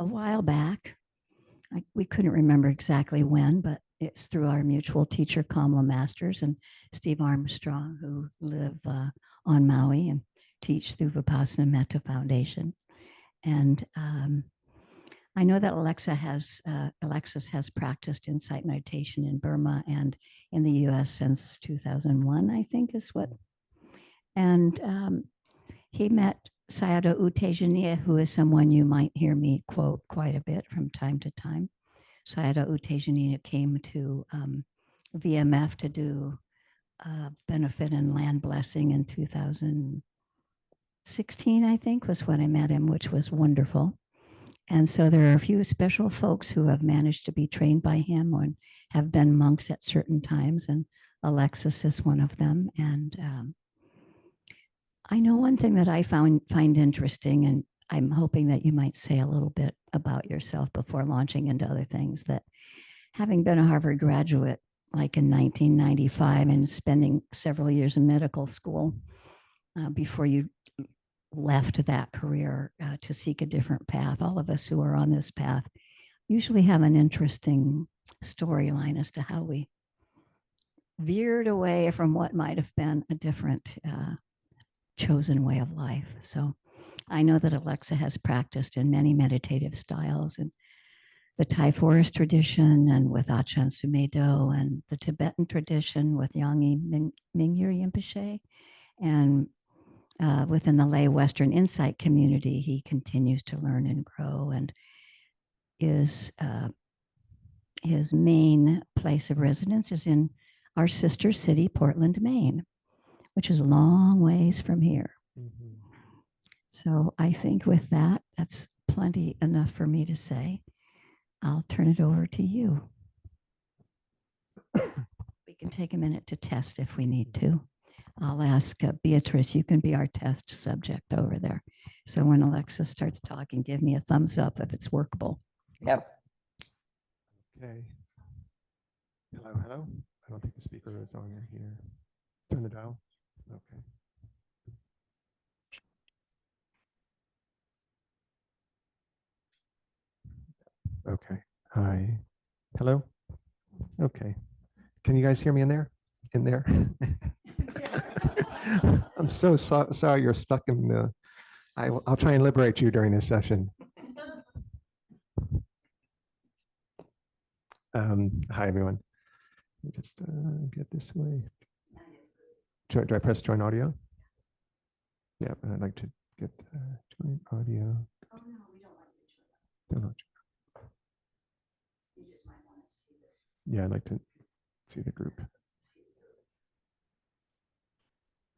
a while back. We couldn't remember exactly when, but it's through our mutual teacher, Kamala Masters and Steve Armstrong, who live on Maui and teach through Vipassana Metta Foundation. And I know that Alexis has practiced insight meditation in Burma and in the US since 2001, I think is what. And he met Sayadaw U Tejaniya, who is someone you might hear me quote quite a bit from time to time. Sayadaw U Tejaniya came to VMF to do benefit and land blessing in 2016, I think, was when I met him, which was wonderful. And so there are a few special folks who have managed to be trained by him or have been monks at certain times, and Alexis is one of them. And I know one thing that I find interesting, and I'm hoping that you might say a little bit about yourself before launching into other things, that having been a Harvard graduate like in 1995 and spending several years in medical school before you left that career to seek a different path, all of us who are on this path usually have an interesting storyline as to how we veered away from what might have been a different chosen way of life. So I know that Alexa has practiced in many meditative styles and the Thai forest tradition and with Ajahn Sumedho, and the Tibetan tradition with Yangyi Mingyur Rinpoche, and within the lay Western Insight community, he continues to learn and grow, and his main place of residence is in our sister city, Portland, Maine, which is a long ways from here. Mm-hmm. So I think with that, that's plenty enough for me to say. I'll turn it over to you. We can take a minute to test if we need to. I'll ask Beatrice, you can be our test subject over there. So when Alexa starts talking, give me a thumbs up if it's workable. Yep. Okay. Hello, hello. I don't think the speaker is on here. Turn the dial. Okay. Okay. Hi. Hello. Okay. Can you guys hear me in there? In there? I'm so sorry you're stuck in the. I'll try and liberate you during this session. Hi, everyone. Let me just get this way. Do I press join audio? Yeah, but I'd like to get join audio. Oh, no, we don't like to join. You just might want to see it. Yeah, I'd like to see the group.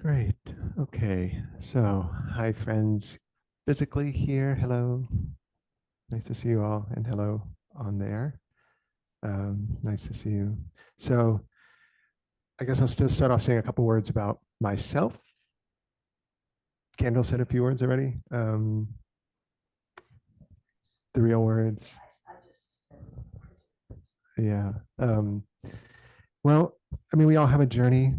Great. Okay. So, hi, friends. Physically here. Hello. Nice to see you all. And hello on there. Nice to see you. So, I guess I'll still start off saying a couple words about myself. Kendall said a few words already. The real words. Yeah. Well, I mean, we all have a journey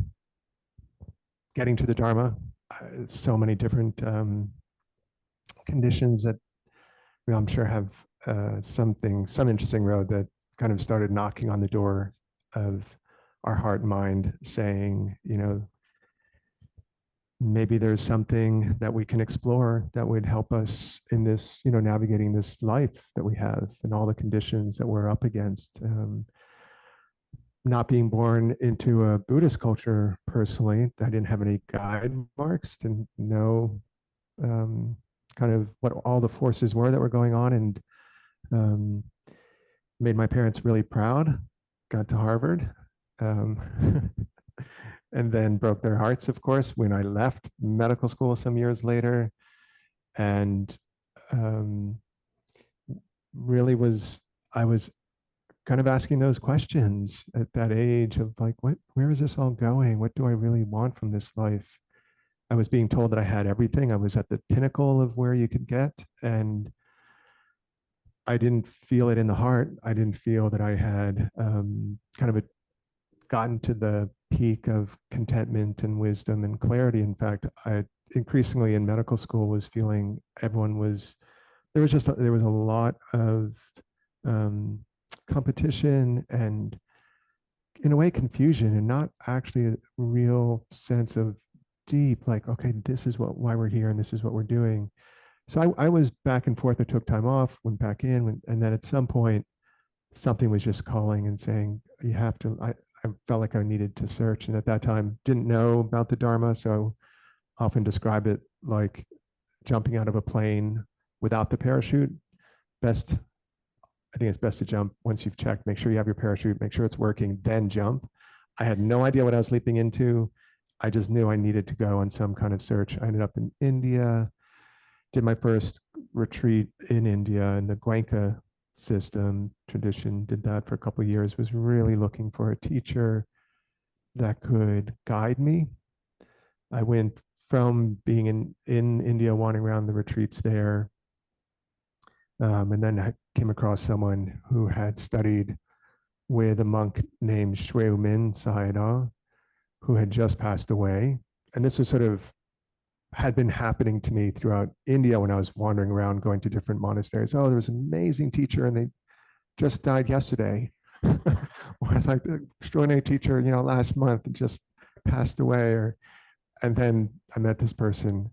getting to the Dharma. So many different conditions that I'm sure have some interesting road that kind of started knocking on the door of our heart and mind, saying, you know, maybe there's something that we can explore that would help us in this, you know, navigating this life that we have and all the conditions that we're up against. Not being born into a Buddhist culture personally, I didn't have any guide marks, didn't know kind of what all the forces were that were going on, and made my parents really proud, got to Harvard, and then broke their hearts, of course, when I left medical school some years later, and really I was kind of asking those questions at that age of like, where is this all going? What do I really want from this life? I was being told that I had everything. I was at the pinnacle of where you could get, and I didn't feel it in the heart. I didn't feel that I had kind of gotten to the peak of contentment and wisdom and clarity. In fact, I increasingly in medical school was feeling everyone was, there was a lot of um, competition and, in a way, confusion, and not actually a real sense of deep, like, okay, this is why we're here and this is what we're doing. So I was back and forth. I took time off, went back in, and then at some point, something was just calling and saying, you have to. I felt like I needed to search, and at that time, didn't know about the Dharma, so often describe it like jumping out of a plane without the parachute. Best, I think it's best to jump once you've checked, make sure you have your parachute, make sure it's working, then jump. I had no idea what I was leaping into. I just knew I needed to go on some kind of search. I ended up in India, did my first retreat in India in the Gwanka system tradition, did that for a couple of years, was really looking for a teacher that could guide me. I went from being in India, wandering around the retreats there, and then I came across someone who had studied with a monk named Shwe Min Sayadaw, who had just passed away. And this was sort of had been happening to me throughout India when I was wandering around, going to different monasteries. Oh, there was an amazing teacher, and they just died yesterday. Or it's like the extraordinary teacher, last month just passed away. And then I met this person,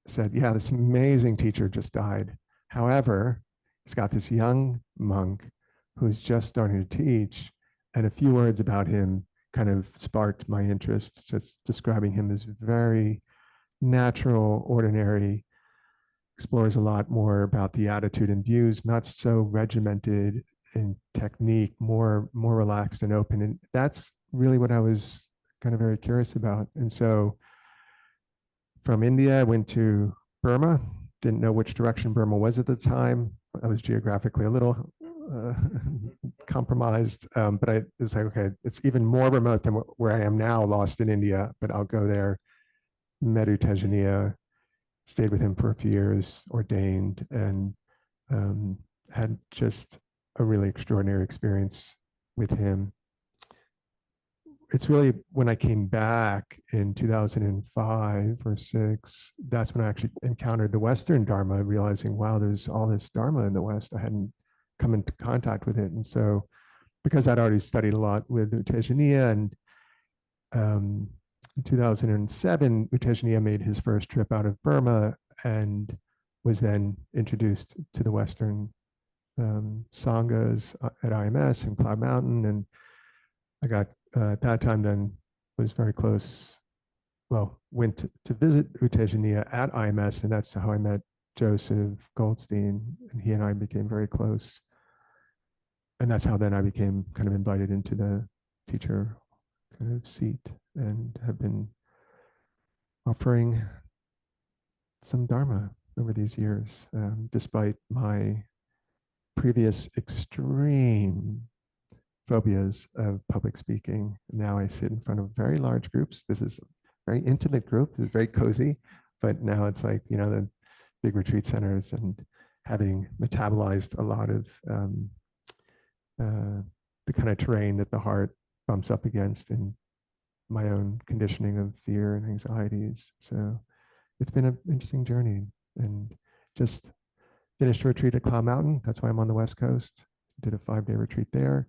said, yeah, this amazing teacher just died. However, he's got this young monk who's just starting to teach, and a few words about him kind of sparked my interest. Just describing him as very natural, ordinary, explores a lot more about the attitude and views, not so regimented in technique, more relaxed and open. And that's really what I was kind of very curious about. And so from India, I went to Burma. Didn't know which direction Burma was at the time. I was geographically a little compromised, but I was like, okay, it's even more remote than where I am now, lost in India, but I'll go there. Met U Tejaniya, stayed with him for a few years, ordained, and had just a really extraordinary experience with him. It's really when I came back in 2005 or six, that's when I actually encountered the Western Dharma, realizing, wow, there's all this Dharma in the West. I hadn't come into contact with it. And so, because I'd already studied a lot with U Tejaniya, and in 2007, U Tejaniya made his first trip out of Burma and was then introduced to the Western Sanghas at IMS and Cloud Mountain. And I got, at that time, then was very close. Well, went to visit U Tejaniya at IMS, and that's how I met Joseph Goldstein, and he and I became very close. And that's how then I became kind of invited into the teacher kind of seat, and have been offering some Dharma over these years, despite my previous extreme phobias of public speaking. Now I sit in front of very large groups. This is a very intimate group. It's very cozy, but now it's like, the big retreat centers, and having metabolized a lot of the kind of terrain that the heart bumps up against in my own conditioning of fear and anxieties. So it's been an interesting journey, and just finished a retreat at Cloud Mountain. That's why I'm on the West Coast. Did a 5-day retreat there.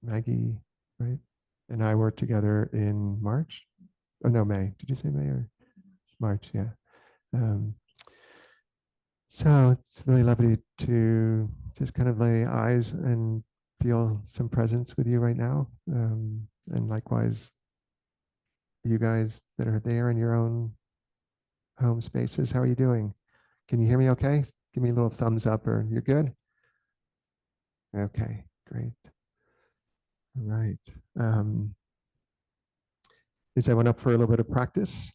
Maggie, right? And I worked together in March. Oh, no, May. Did you say May or March? Yeah. So it's really lovely to just kind of lay eyes and feel some presence with you right now. And likewise, you guys that are there in your own home spaces, how are you doing? Can you hear me okay? Give me a little thumbs up, or you're good? Okay, great. All right. Is everyone up for a little bit of practice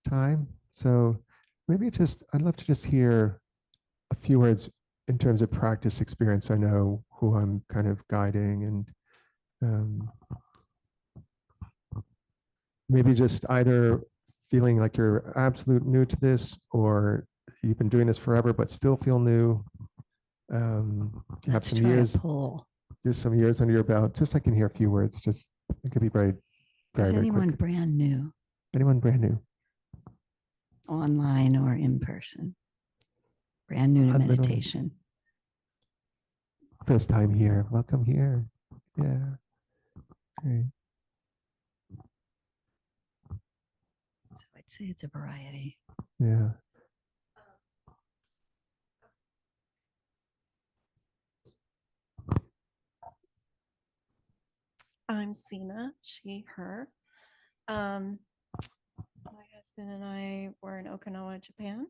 time? So maybe I'd love to just hear a few words in terms of practice experience. I know who I'm kind of guiding, and maybe just either feeling like you're absolute new to this, or you've been doing this forever but still feel new. You have some years. There's some years under your belt. Just I can hear a few words. Just it could be very, very. Is anyone quick. brand new? Anyone brand new? Online or in person? brand new to Unlimited. meditation. First time here. Welcome here. Yeah. Great. So I'd say it's a variety. Yeah. I'm Sina, she, her. My husband and I were in Okinawa, Japan,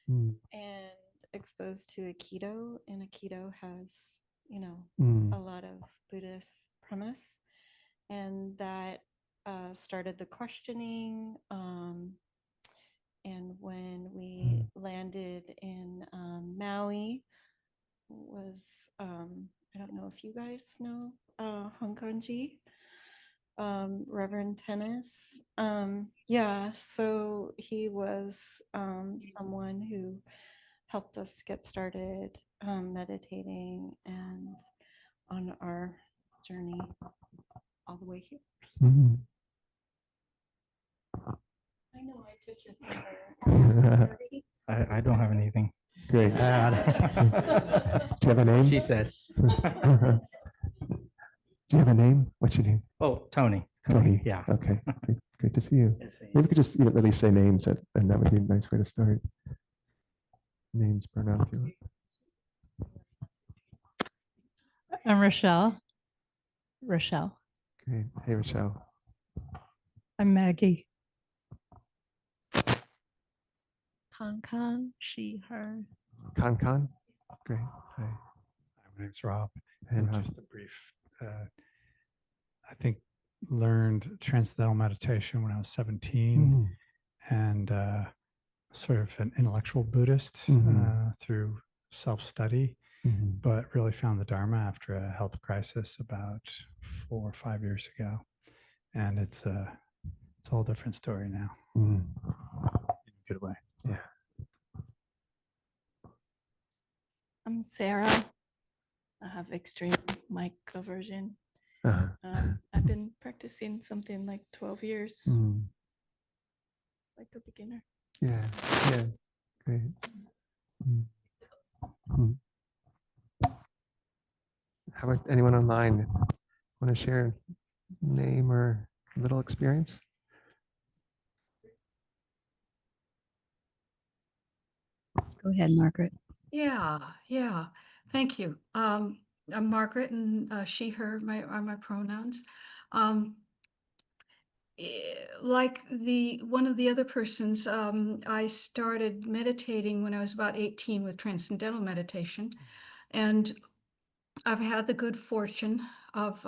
Mm. and exposed to Aikido. And Aikido has, Mm. a lot of Buddhist premise. And that started the questioning. And when we landed in Maui, was, I don't know if you guys know Hong Kong-ji. Reverend Tennis. Yeah, so he was someone who helped us get started meditating and on our journey all the way here. Mm. I know I took your thunder. I don't have anything. Great. to add. Do you have a name? She said. Do you have a name? What's your name? Oh, Tony. Tony. Yeah. Okay. Great to see you. Yes, Maybe we could just at least say names, and that would be a nice way to start. Names burn out if you want. I'm Rochelle. Rochelle. Great. Hey, Rochelle. I'm Maggie. Kong, she, her. Con. Great. Hi. My name's Rob. Hey, And Rob. just a brief, I think, learned transcendental meditation when I was 17 and sort of an intellectual Buddhist through self-study, but really found the Dharma after a health crisis about 4 or 5 years ago. And it's a whole different story now. In a good way. Yeah. I'm Sarah. I have extreme mic aversion. I've been practicing something like 12 years, like a beginner. Yeah. Great. How about anyone online? Want to share a name or a little experience? Go ahead, Margaret. Yeah. Thank you. I'm Margaret, and she, her are my pronouns. Like one of the other persons, I started meditating when I was about 18 with transcendental meditation, and I've had the good fortune of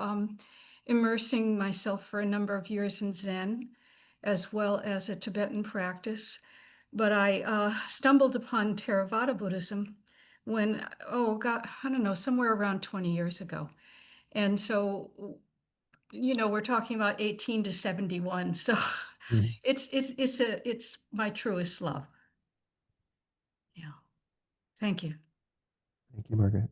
immersing myself for a number of years in Zen, as well as a Tibetan practice. But I stumbled upon Theravada Buddhism when, I don't know, somewhere around 20 years ago. And so, we're talking about 18 to 71. So it's my truest love. Yeah. Thank you. Thank you, Margaret.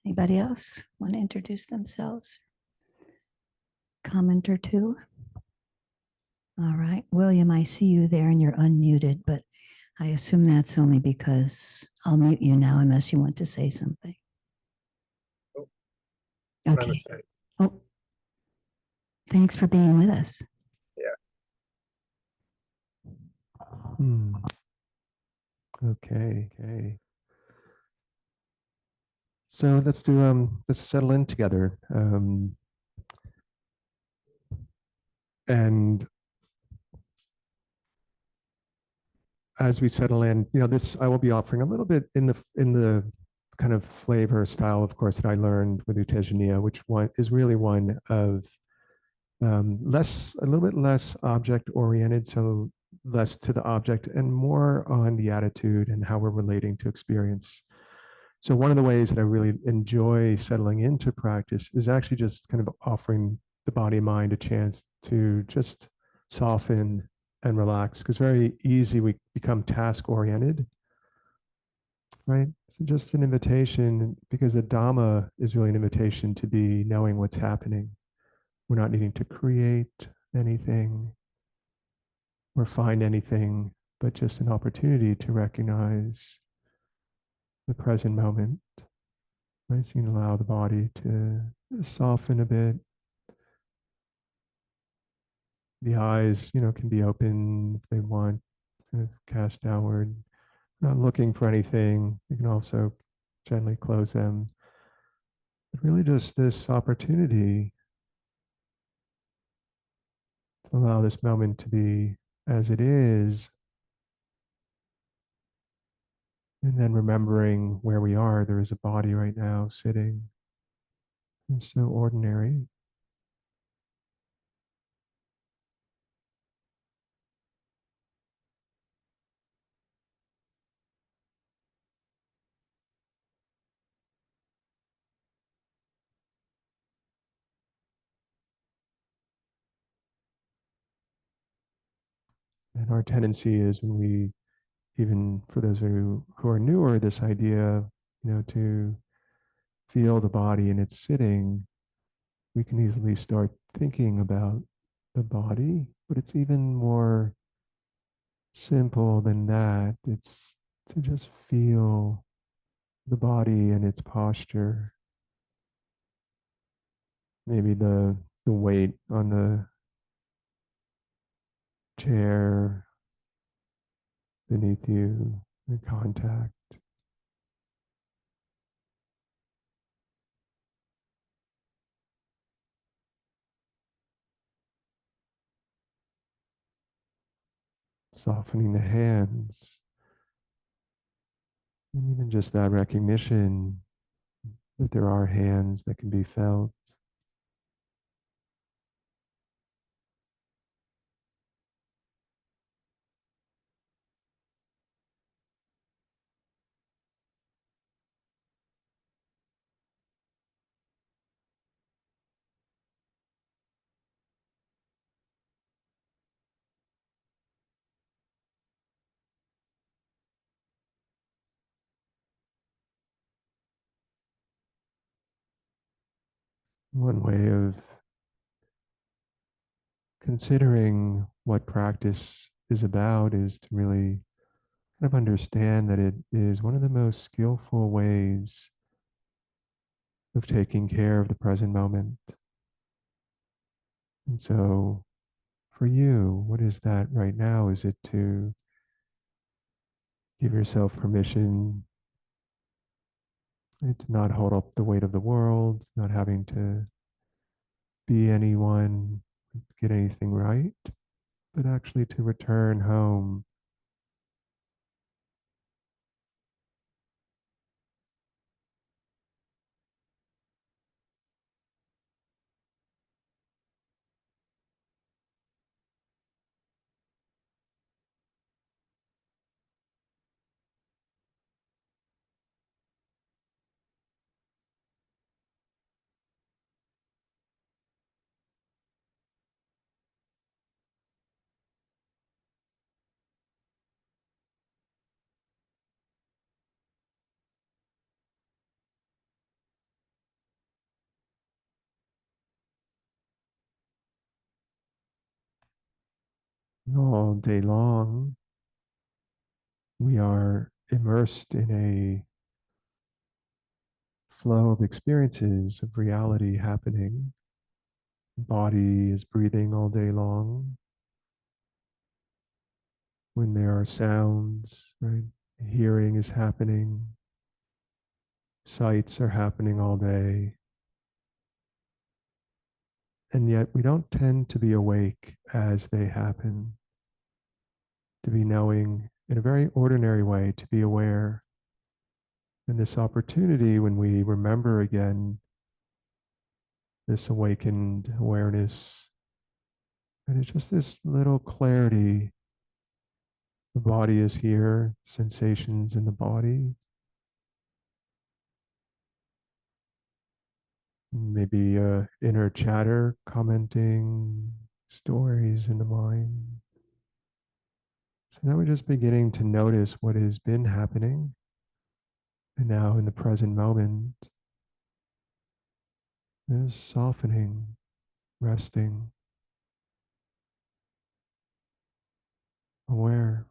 Anybody else want to introduce themselves? Comment or two? All right. William, I see you there and you're unmuted, but I assume that's only because I'll mute you now unless you want to say something. Okay. Oh, thanks for being with us. Okay. So let's settle in together. And as we settle in, I will be offering a little bit in the kind of flavor style, of course, that I learned with U Tejaniya, which is really one of a little bit less object oriented, so less to the object and more on the attitude and how we're relating to experience. So one of the ways that I really enjoy settling into practice is actually just kind of offering the body and mind a chance to just soften and relax, because very easy we become task oriented, right? So just an invitation, because the Dhamma is really an invitation to be knowing what's happening. We're not needing to create anything. or find anything, but just an opportunity to recognize the present moment. Right? So you can allow the body to soften a bit. The eyes, can be open if they want, kind of cast downward, not looking for anything. You can also gently close them. But really just this opportunity to allow this moment to be as it is, and then remembering where we are. There is a body right now sitting. It's so ordinary. And our tendency is when we, even for those who are newer, this idea, to feel the body and it's sitting, we can easily start thinking about the body, but it's even more simple than that. It's to just feel the body and its posture. Maybe the weight on the chair beneath you, the contact. Softening the hands. And even just that recognition that there are hands that can be felt. One way of considering what practice is about is to really kind of understand that it is one of the most skillful ways of taking care of the present moment. And so for you, what is that right now? Is it to give yourself permission to not hold up the weight of the world, not having to be anyone, get anything right, but actually to return home all day long. We are immersed in a flow of experiences of reality happening. Body is breathing all day long. When there are sounds, right? Hearing is happening. Sights are happening all day. And yet we don't tend to be awake as they happen, to be knowing in a very ordinary way, to be aware. And this opportunity, when we remember again this awakened awareness, and it's just this little clarity. The body is here, sensations in the body. Maybe inner chatter, commenting, stories in the mind. So now we're just beginning to notice what has been happening. And now in the present moment, is softening, resting. aware.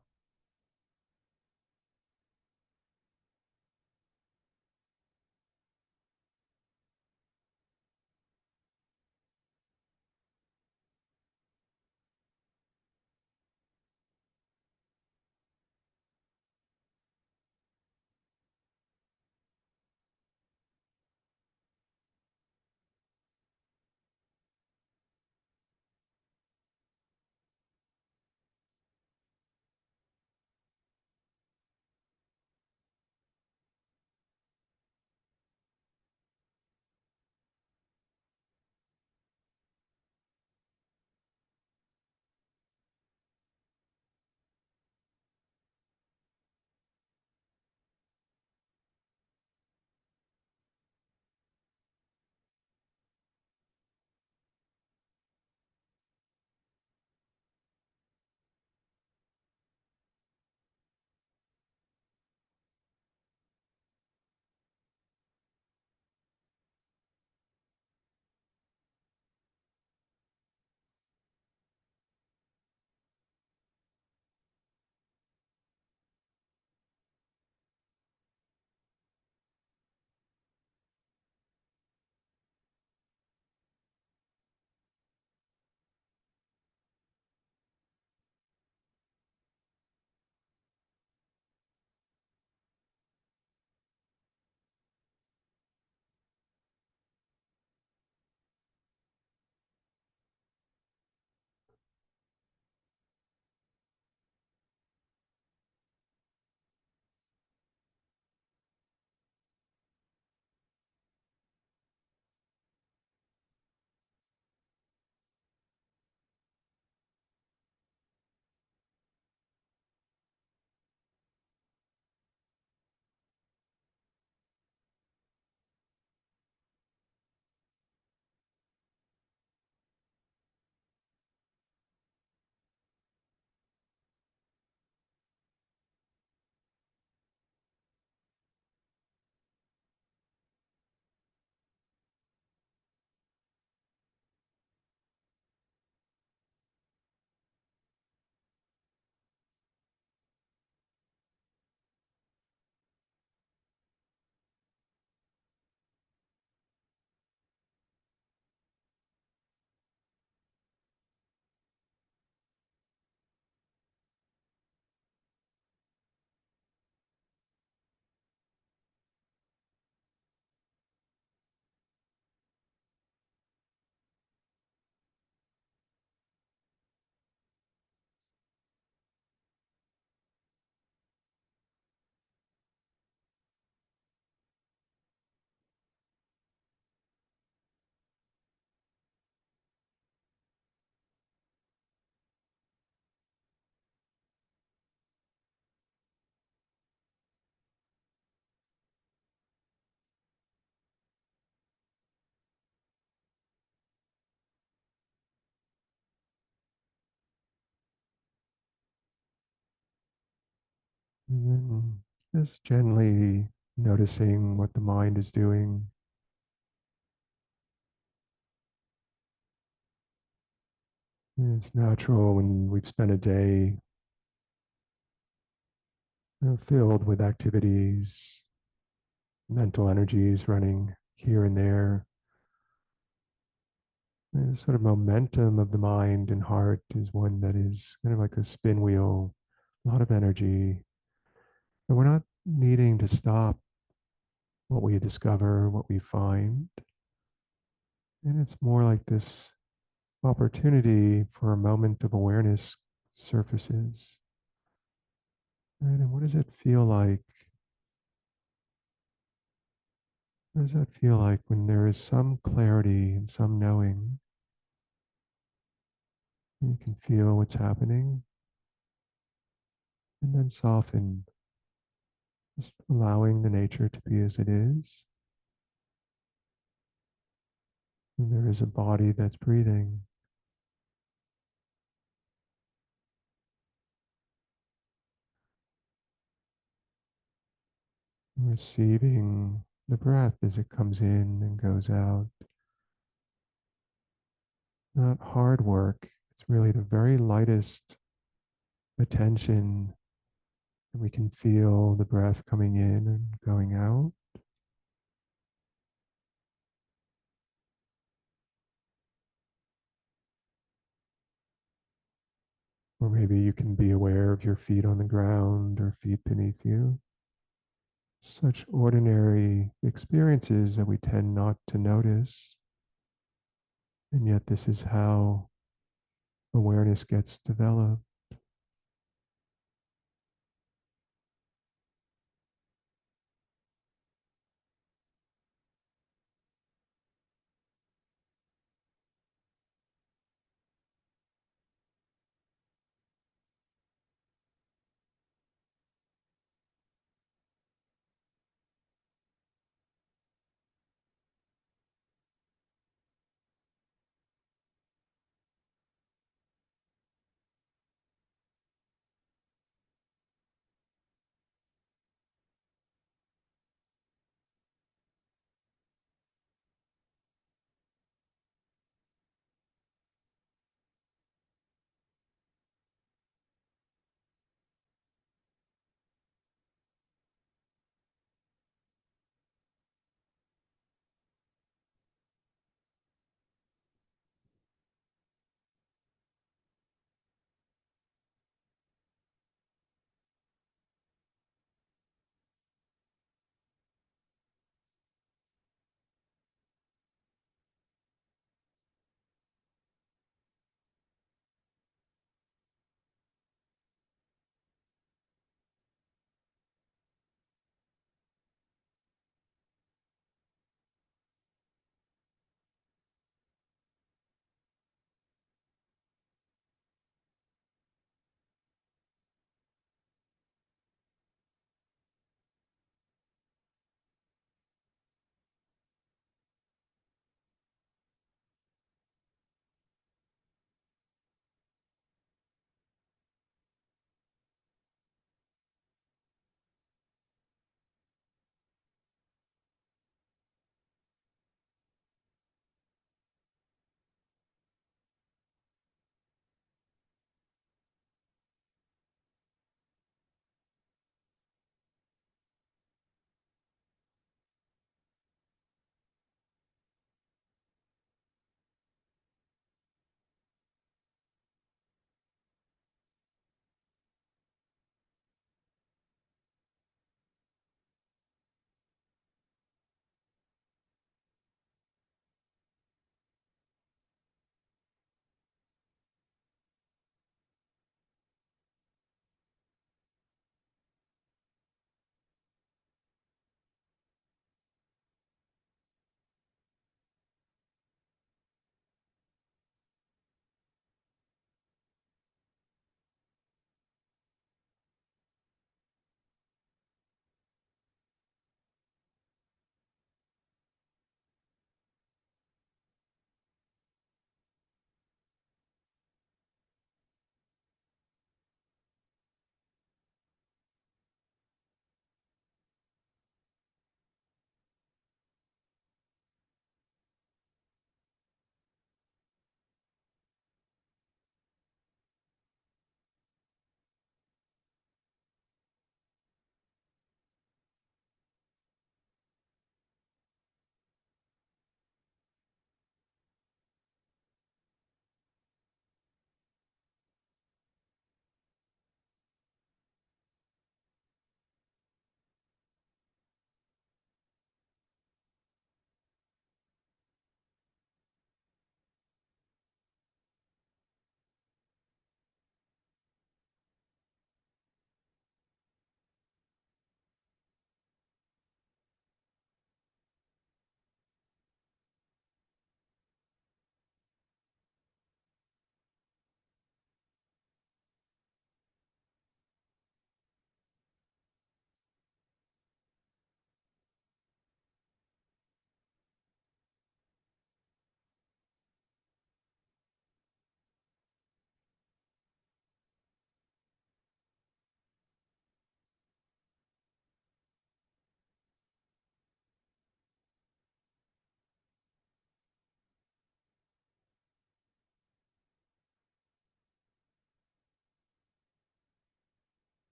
And then just gently noticing what the mind is doing. It's natural when we've spent a day filled with activities, mental energies running here and there. The sort of momentum of the mind and heart is one that is kind of like a spin wheel, a lot of energy. And we're not needing to stop what we discover, what we find. And it's more like this opportunity for a moment of awareness surfaces. Right? And what does it feel like? What does that feel like when there is some clarity and some knowing? You can feel what's happening and then soften, just allowing the nature to be as it is. And there is a body that's breathing. Receiving the breath as it comes in and goes out. Not hard work. It's really the very lightest attention, and we can feel the breath coming in and going out. Or maybe you can be aware of your feet on the ground or feet beneath you. Such ordinary experiences that we tend not to notice. And yet, this is how awareness gets developed.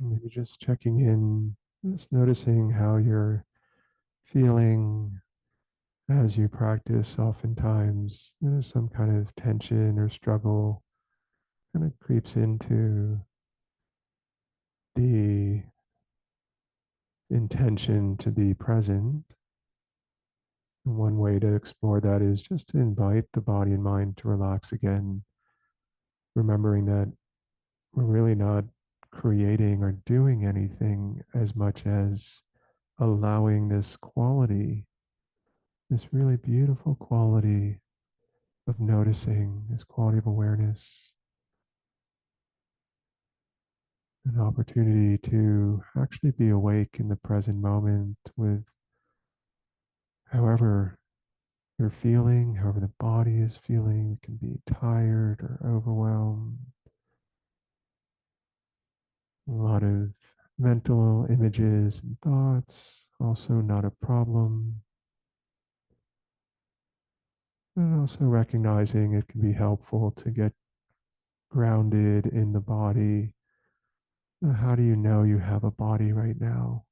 Maybe just checking in, just noticing how you're feeling as you practice. Oftentimes, there's some kind of tension or struggle kind of creeps into the intention to be present. And one way to explore that is just to invite the body and mind to relax again, remembering that we're really not creating or doing anything as much as allowing this quality, this really beautiful quality of noticing, this quality of awareness, an opportunity to actually be awake in the present moment with however you're feeling, however the body is feeling. It can be tired or overwhelmed. A lot of mental images and thoughts, also not a problem. And also recognizing it can be helpful to get grounded in the body. How do you know you have a body right now?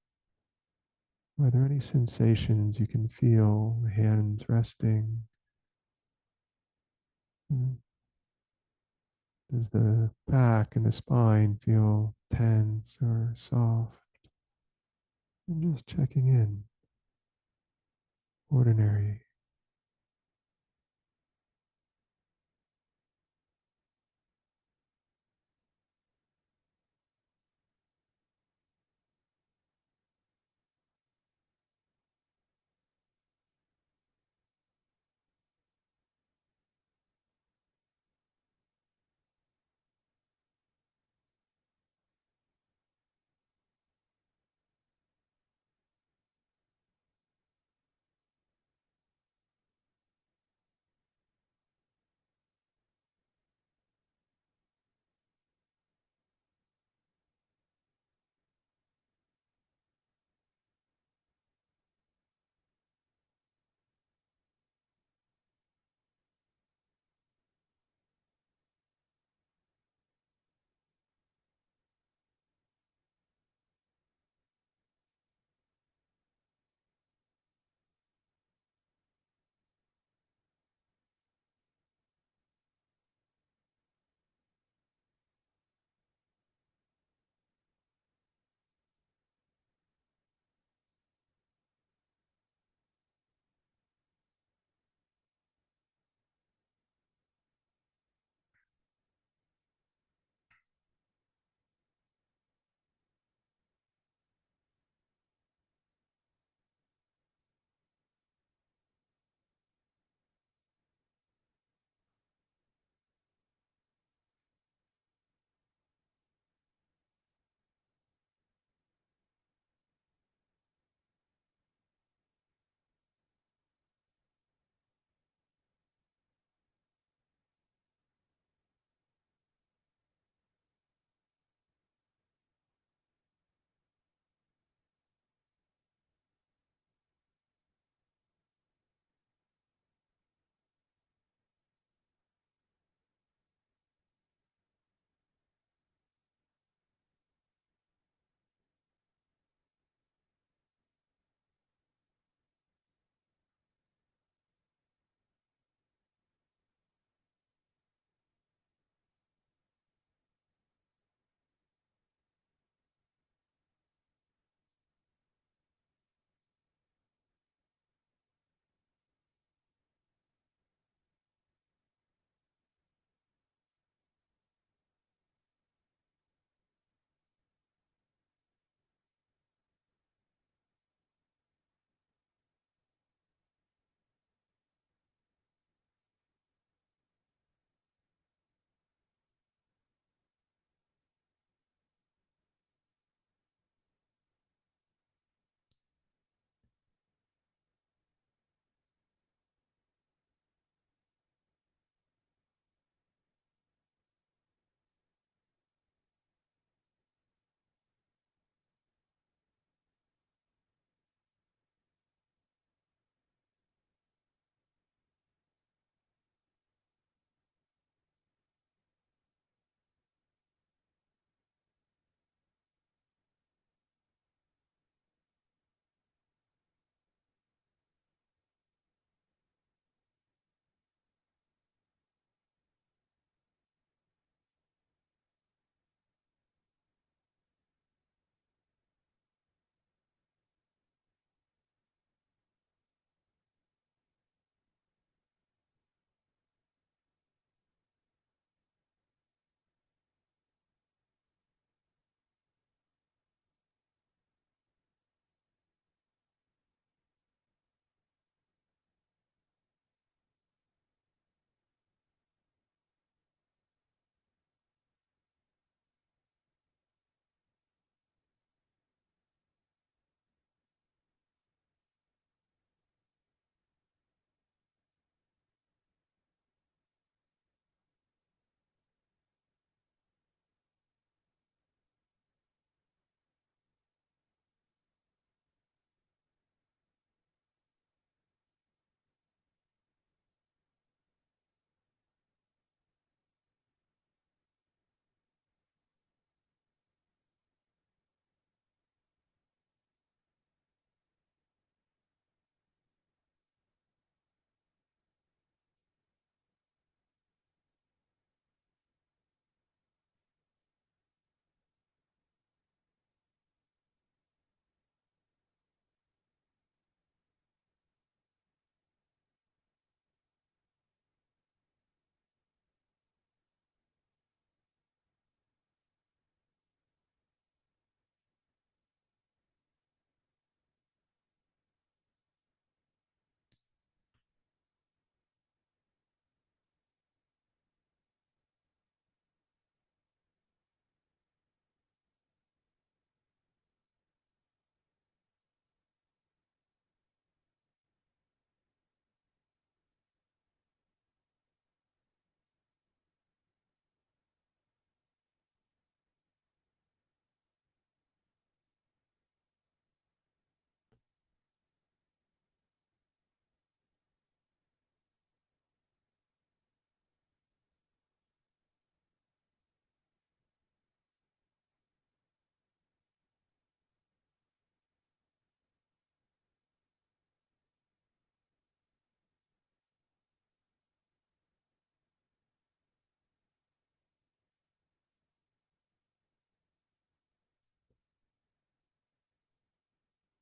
Are there any sensations you can feel, hands resting? Does the back and the spine feel tense or soft? And just checking in. Ordinary.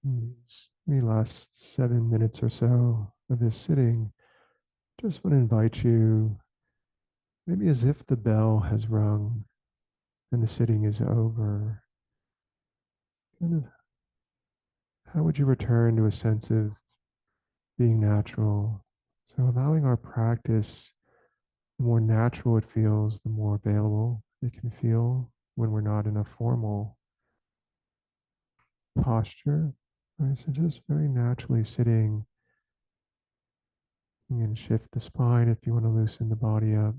These maybe last 7 minutes or so of this sitting, just want to invite you, maybe as if the bell has rung and the sitting is over, kind of how would you return to a sense of being natural? So allowing our practice, the more natural it feels, the more available it can feel when we're not in a formal posture. Right? So just very naturally sitting. You can shift the spine if you want to loosen the body up.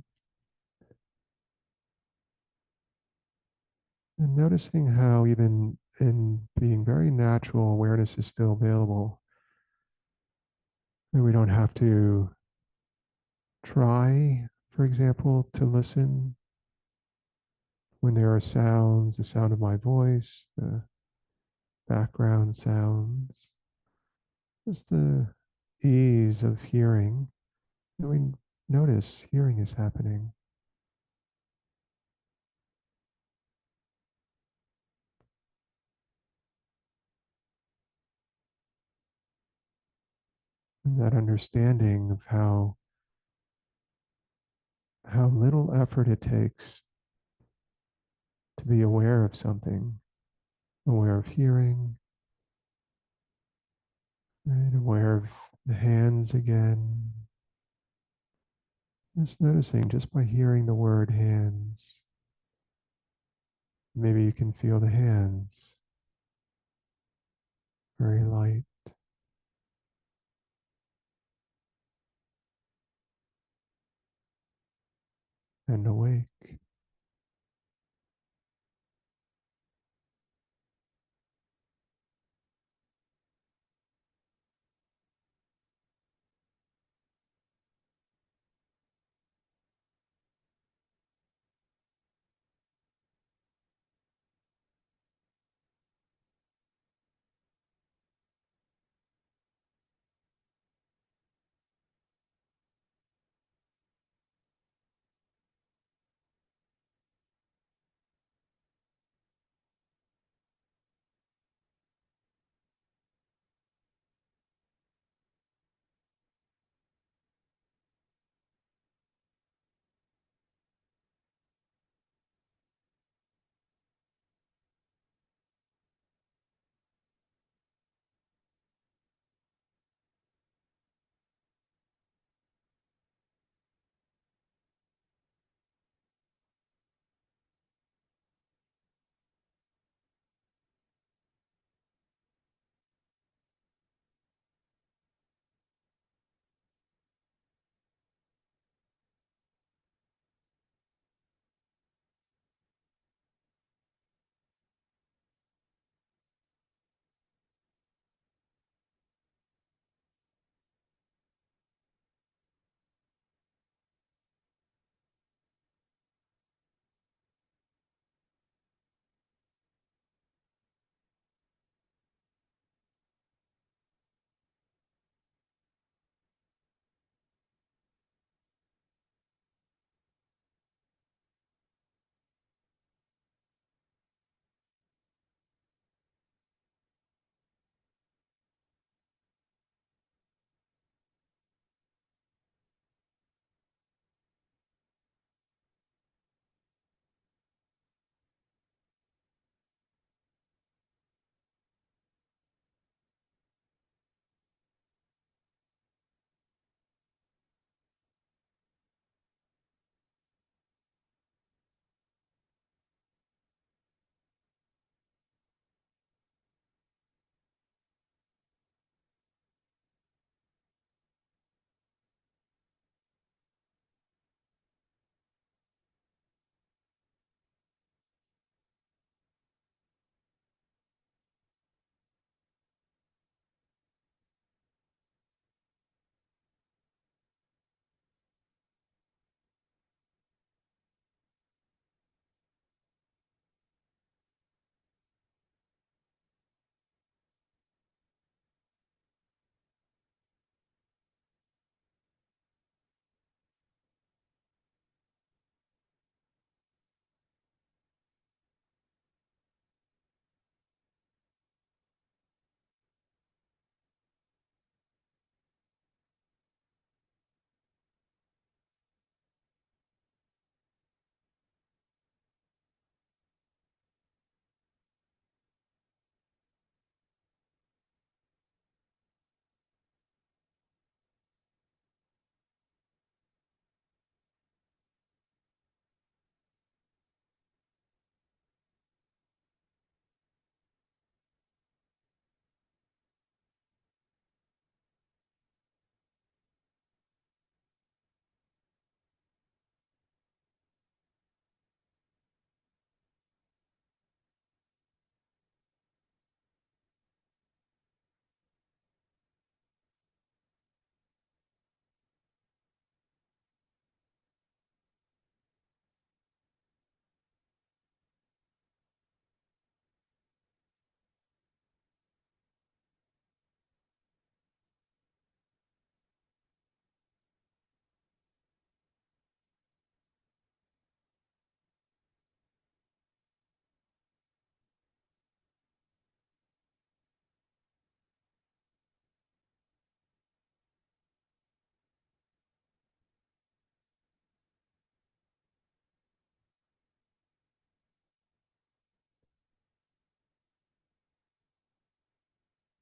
And noticing how even in being very natural, awareness is still available. And we don't have to try, for example, to listen when there are sounds, the sound of my voice, the background sounds, just the ease of hearing. And we notice hearing is happening. And that understanding of how little effort it takes to be aware of something, aware of hearing, right? Aware of the hands again. Just noticing just by hearing the word hands. Maybe you can feel the hands very light and awake.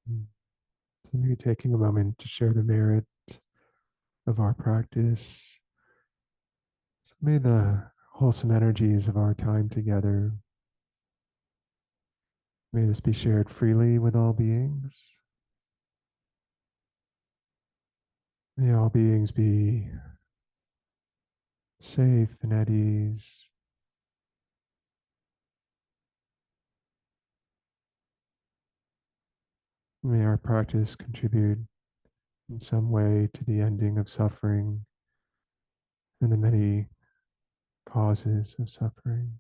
So maybe taking a moment to share the merit of our practice. So may the wholesome energies of our time together, may this be shared freely with all beings. May all beings be safe and at ease. May our practice contribute in some way to the ending of suffering and the many causes of suffering.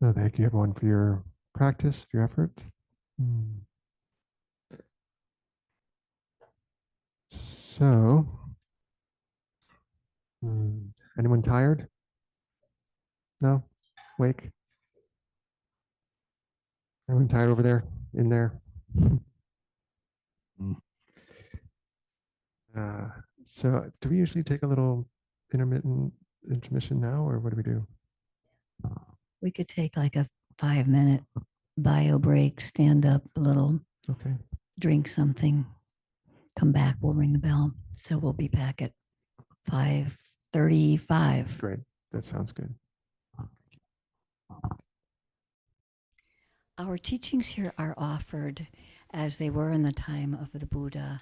So thank you everyone for your practice, for your effort. So, anyone tired? No? Wake? Anyone tired over there? In there? Uh, so do we usually take a little intermittent intermission now, or what do we do? We could take like a 5-minute bio break, stand up a little, Okay. drink something, come back, we'll ring the bell. So we'll be back at 5:35. Great. That sounds good. Our teachings here are offered as they were in the time of the Buddha,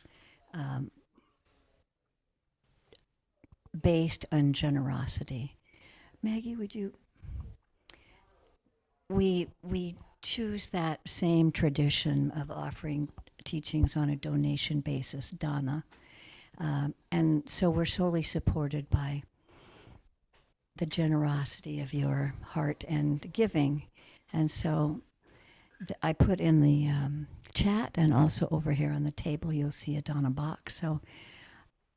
based on generosity. Maggie, would you? We choose that same tradition of offering teachings on a donation basis, dana, and so we're solely supported by the generosity of your heart and giving, and so I put in the chat and also over here on the table you'll see a dana box. So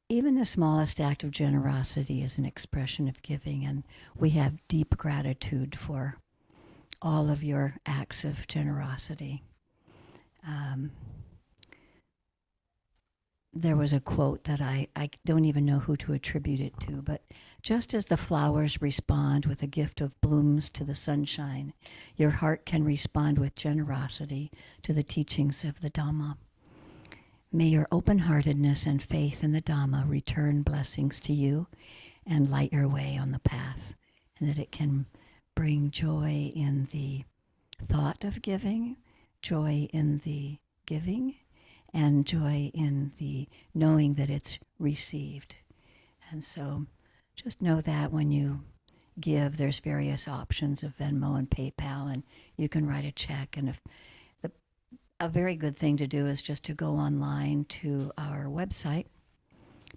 even the smallest act of generosity is an expression of giving, and we have deep gratitude for all of your acts of generosity. There was a quote that I don't even know who to attribute it to, but just as the flowers respond with a gift of blooms to the sunshine, your heart can respond with generosity to the teachings of the Dhamma. May your open-heartedness and faith in the Dhamma return blessings to you and light your way on the path, and that it can bring joy in the thought of giving, joy in the giving, and joy in the knowing that it's received. And so just know that when you give, there's various options of Venmo and PayPal, and you can write a check. And if a very good thing to do is just to go online to our website,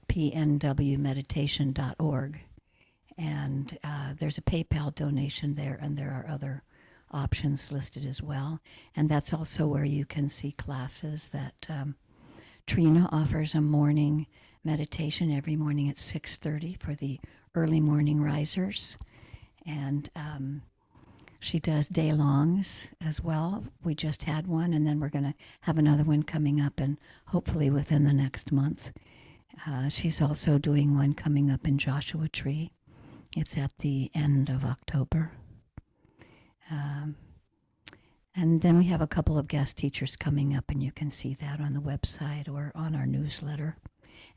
PNWmeditation.org. And there's a PayPal donation there, and there are other options listed as well. And that's also where you can see classes that Trina offers a morning meditation every morning at 6:30 for the early morning risers. And she does day-longs as well. We just had one, and then we're going to have another one coming up, and hopefully within the next month. She's also doing one coming up in Joshua Tree. It's at the end of October. And then we have a couple of guest teachers coming up, and you can see that on the website or on our newsletter.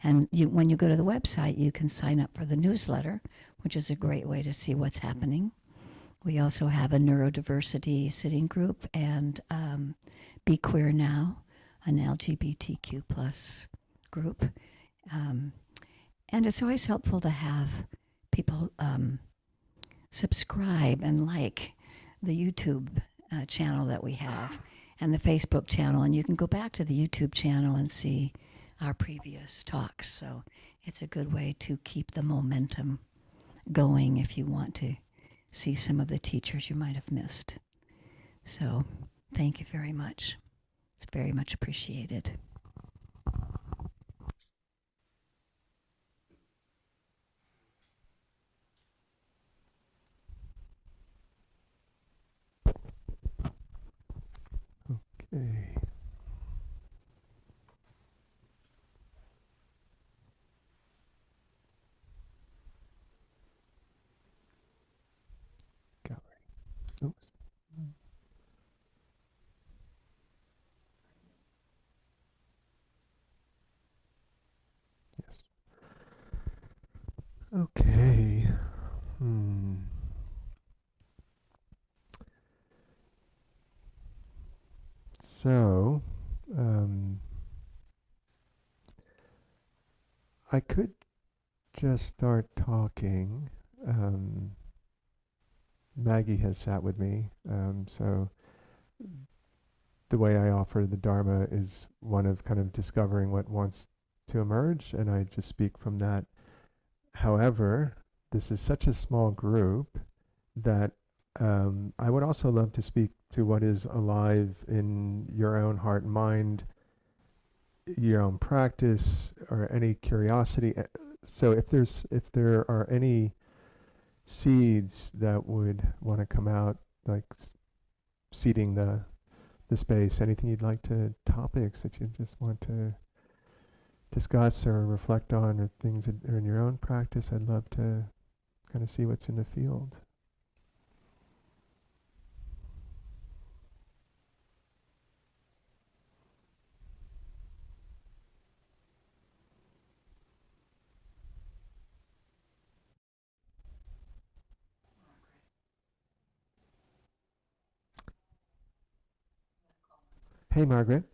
And when you go to the website, you can sign up for the newsletter, which is a great way to see what's happening. We also have a neurodiversity sitting group and Be Queer Now, an LGBTQ plus group. And it's always helpful to have people subscribe and like the YouTube channel that we have and the Facebook channel. And you can go back to the YouTube channel and see our previous talks. So it's a good way to keep the momentum going if you want to see some of the teachers you might have missed. So Thank you very much. It's very much appreciated. Okay. Gallery. Oops. Yes. Okay. So, I could just start talking. Maggie has sat with me, so the way I offer the Dharma is one of kind of discovering what wants to emerge, and I just speak from that. However, this is such a small group that I would also love to speak to what is alive in your own heart and mind, your own practice, or any curiosity. So if there are any seeds that would want to come out, like seeding the space, anything you'd like to, topics that you just want to discuss or reflect on, or things that are in your own practice, I'd love to kind of see what's in the field. Hey, Margaret.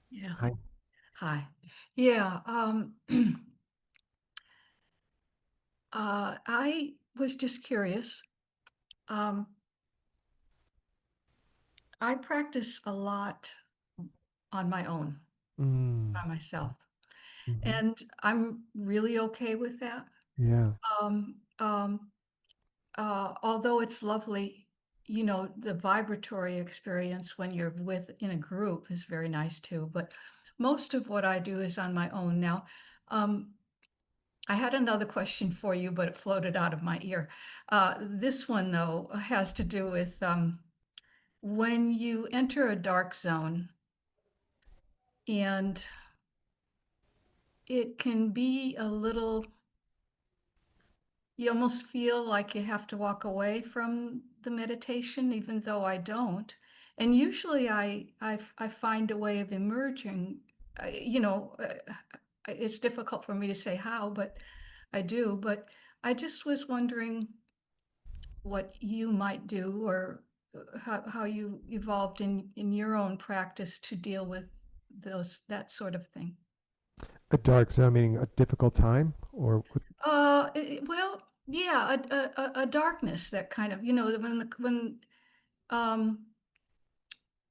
Yeah. Hi. Hi. Yeah. I was just curious. I practice a lot on my own, by myself, and I'm really okay with that. Yeah. Although it's lovely, the vibratory experience when you're in a group is very nice too. But most of what I do is on my own. Now, I had another question for you, but it floated out of my ear. This one, though, has to do with when you enter a dark zone, and it can be a little, you almost feel like you have to walk away from the meditation, even though I don't. And usually I find a way of emerging. It's difficult for me to say how, but I do. But I just was wondering what you might do, or how you evolved in your own practice to deal with that sort of thing. A dark zone meaning a difficult time, or Well, yeah, a darkness, that kind of, when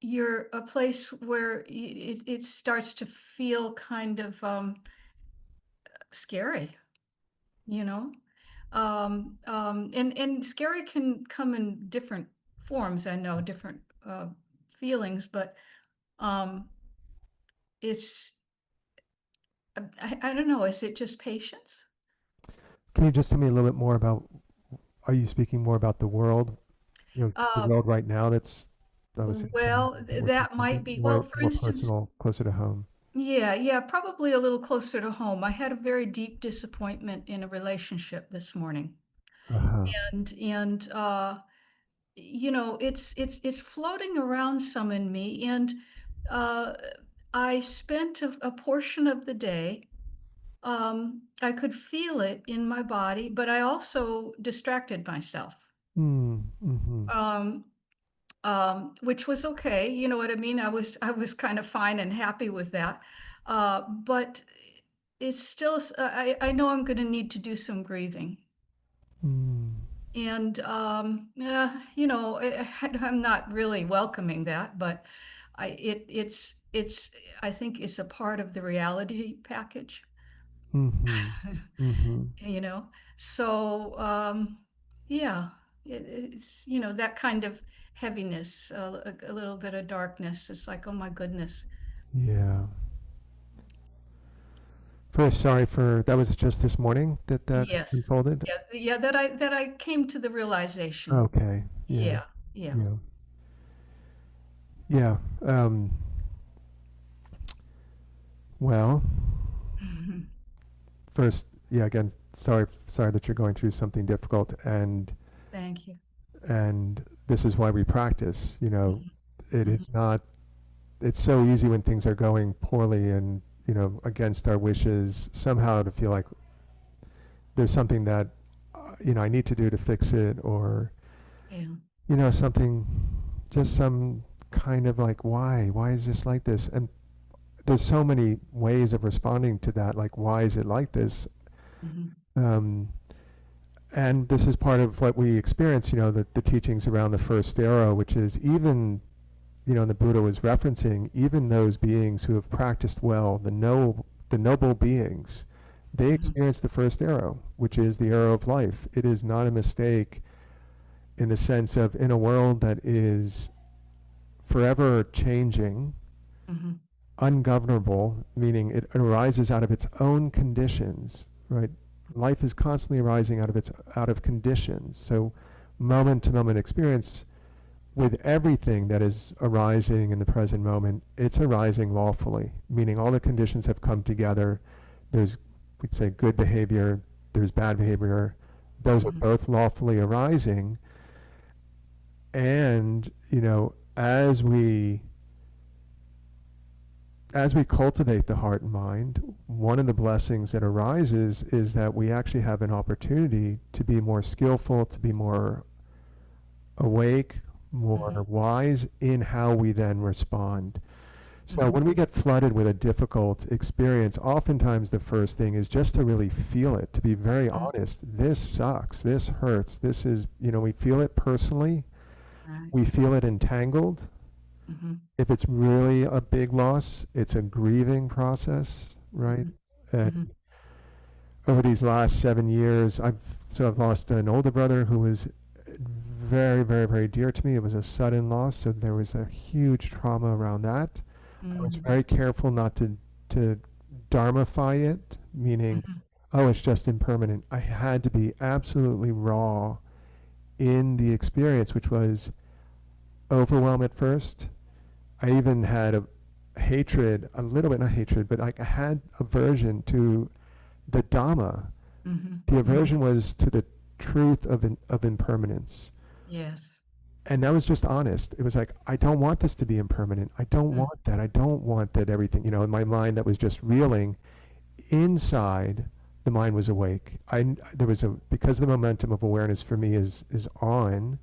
you're a place where it starts to feel kind of scary, you know? And scary can come in different forms, I know, different feelings, but um, it's, I don't know, is it just patience? can you just tell me a little bit more about, are you speaking more about the world, the Uh, world right now that's, I was well, that might be, well, for more instance, personal, closer to home? yeah, probably a little closer to home. I had a very deep disappointment in a relationship this morning, Uh-huh. and it's floating around some in me, and uh, I spent a portion of the day. I could feel it in my body, but I also distracted myself. Mm-hmm. Um, which was okay. You know what I mean? I was kind of fine and happy with that. But it's still, I know I'm going to need to do some grieving. And, I'm not really welcoming that, but it's, I think it's a part of the reality package, Mm-hmm. Mm-hmm. you know? So, yeah, it's, that kind of heaviness, a little bit of darkness. It's like, oh my goodness. Yeah. First, sorry for that. Was just this morning that Yes. unfolded. Yeah, that I came to the realization. Okay. Yeah. Yeah. Yeah. Well, first, yeah. Again, sorry that you're going through something difficult, and Thank you. and this is why we practice. You know, it Mhm. is not. It's so easy when things are going poorly and against our wishes, somehow to feel like there's something that I need to do to fix it, or Yeah. something, just some kind of like, why is this like this? And there's so many ways of responding to that, like, why is it like this? Mhm. And this is part of what we experience, the teachings around the first arrow, which is even, and the Buddha was referencing, even those beings who have practiced well, the noble beings, they experience the first arrow, which is the arrow of life. It is not a mistake in the sense of, in a world that is forever changing, ungovernable, meaning it arises out of its own conditions, right? Life is constantly arising out of conditions. So moment to moment experience with everything that is arising in the present moment, it's arising lawfully, meaning all the conditions have come together. There's, we'd say, good behavior, there's bad behavior. Those are both lawfully arising. And, as we cultivate the heart and mind, one of the blessings that arises is that we actually have an opportunity to be more skillful, to be more awake, more wise in how we then respond. So when we get flooded with a difficult experience, oftentimes the first thing is just to really feel it, to be very honest. This sucks, this hurts, this is, we feel it personally, we feel it entangled. If it's really a big loss, it's a grieving process, right? And over these last 7 years, I've lost an older brother who was very, very, very dear to me. It was a sudden loss, so there was a huge trauma around that. I was very careful not to dharmify it, meaning, oh, it's just impermanent. I had to be absolutely raw in the experience, which was overwhelm at first. I even had a hatred, a little bit, not hatred, but I had aversion to the Dhamma. The aversion was to the truth of impermanence. Yes. And that was just honest. It was like, I don't want this to be impermanent. I don't want that. I don't want that everything, in my mind that was just reeling. Inside, the mind was awake. Because the momentum of awareness for me is on,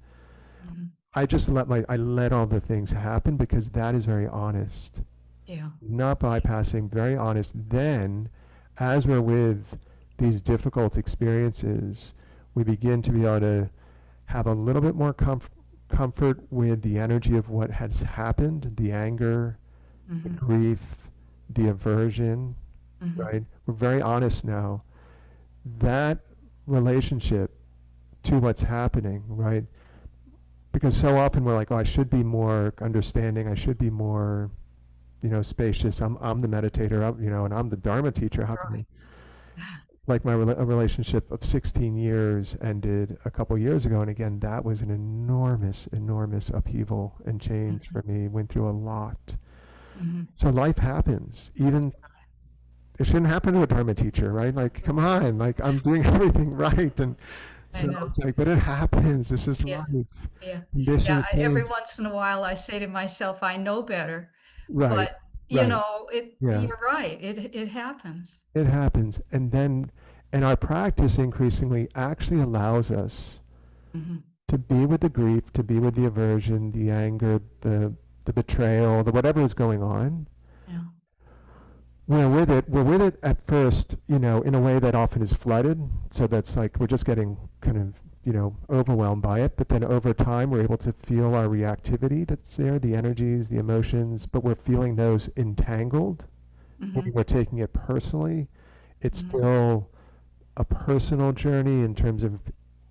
I just I let all the things happen because that is very honest. Yeah. Not bypassing, very honest. Then, as we're with these difficult experiences, we begin to be able to have a little bit more comfort with the energy of what has happened, the anger, the grief, the aversion, right? We're very honest now. That relationship to what's happening, right? Because so often we're like, oh, I should be more understanding. I should be more, spacious. I'm the meditator, and I'm the Dharma teacher. How can I? Like a relationship of 16 years ended a couple years ago. And again, that was an enormous, enormous upheaval and change for me. Went through a lot. So life happens. Even it shouldn't happen to a Dharma teacher, right? Like, come on, like I'm doing everything right. And so it's like, but it happens. This is life. Yeah. Conditions Every change. once in a while I say to myself, I know better. Right. But you're right. It happens. It happens. And our practice increasingly actually allows us to be with the grief, to be with the aversion, the anger, the betrayal, the whatever is going on. Yeah. We're with it at first, in a way that often is flooded. So that's like, we're just getting kind of, overwhelmed by it. But then over time, we're able to feel our reactivity that's there, the energies, the emotions, but we're feeling those entangled. We're taking it personally. It's still a personal journey in terms of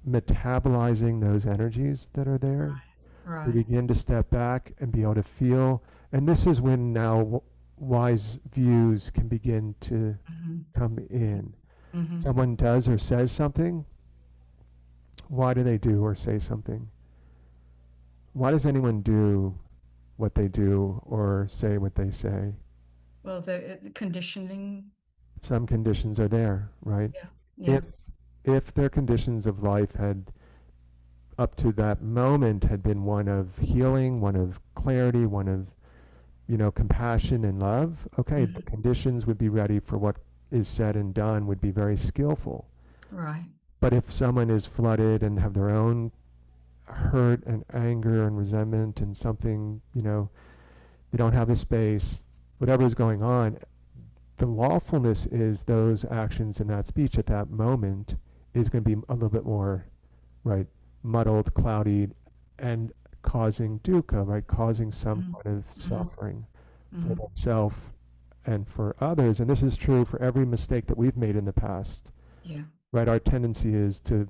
metabolizing those energies that are there. We Right. begin to step back and be able to feel. And this is when now wise views can begin to Mhm. come in. Mhm. Someone does or says something. Why do they do or say something? Why does anyone do what they do or say what they say? Well, the conditioning. Some conditions are there, right? Yeah. Yeah. If their conditions of life had up to that moment had been one of healing, one of clarity, one of, compassion and love, okay, the conditions would be ready for what is said and done, would be very skillful. Right. But if someone is flooded and have their own hurt and anger and resentment and something, they don't have the space, whatever is going on, the lawfulness is those actions and that speech at that moment is going to be a little bit more, right, muddled, cloudy, and causing dukkha, right, causing some kind of suffering for themselves and for others. And this is true for every mistake that we've made in the past. Yeah. Right, our tendency is to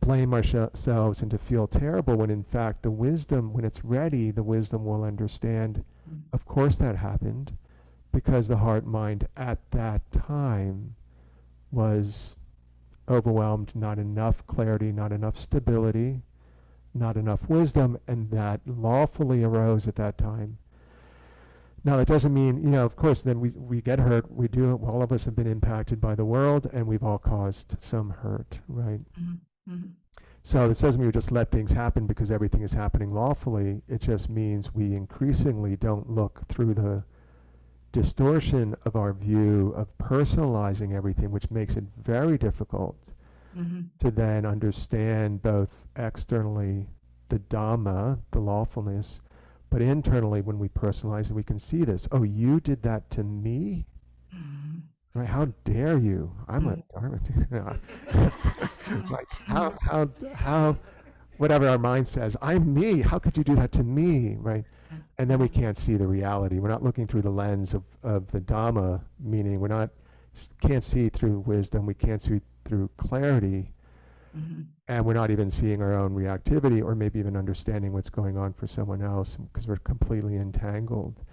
blame ourselves and to feel terrible when in fact the wisdom, when it's ready, the wisdom will understand, of course that happened, because the heart mind at that time was overwhelmed, not enough clarity, not enough stability, not enough wisdom, and that lawfully arose at that time. Now that doesn't mean, of course, then we get hurt. We do. All of us have been impacted by the world, and we've all caused some hurt, right? So this doesn't mean we just let things happen because everything is happening lawfully. It just means we increasingly don't look through the distortion of our view of personalizing everything, which makes it very difficult to then understand both externally the Dhamma, the lawfulness, but internally when we personalize and we can see this. Oh, you did that to me? Right? How dare you? I'm a Dharma. Like how whatever our mind says, I'm me. How could you do that to me? Right? And then we can't see the reality. We're not looking through the lens of the Dhamma, meaning can't see through wisdom, we can't see through clarity, and we're not even seeing our own reactivity or maybe even understanding what's going on for someone else because we're completely entangled.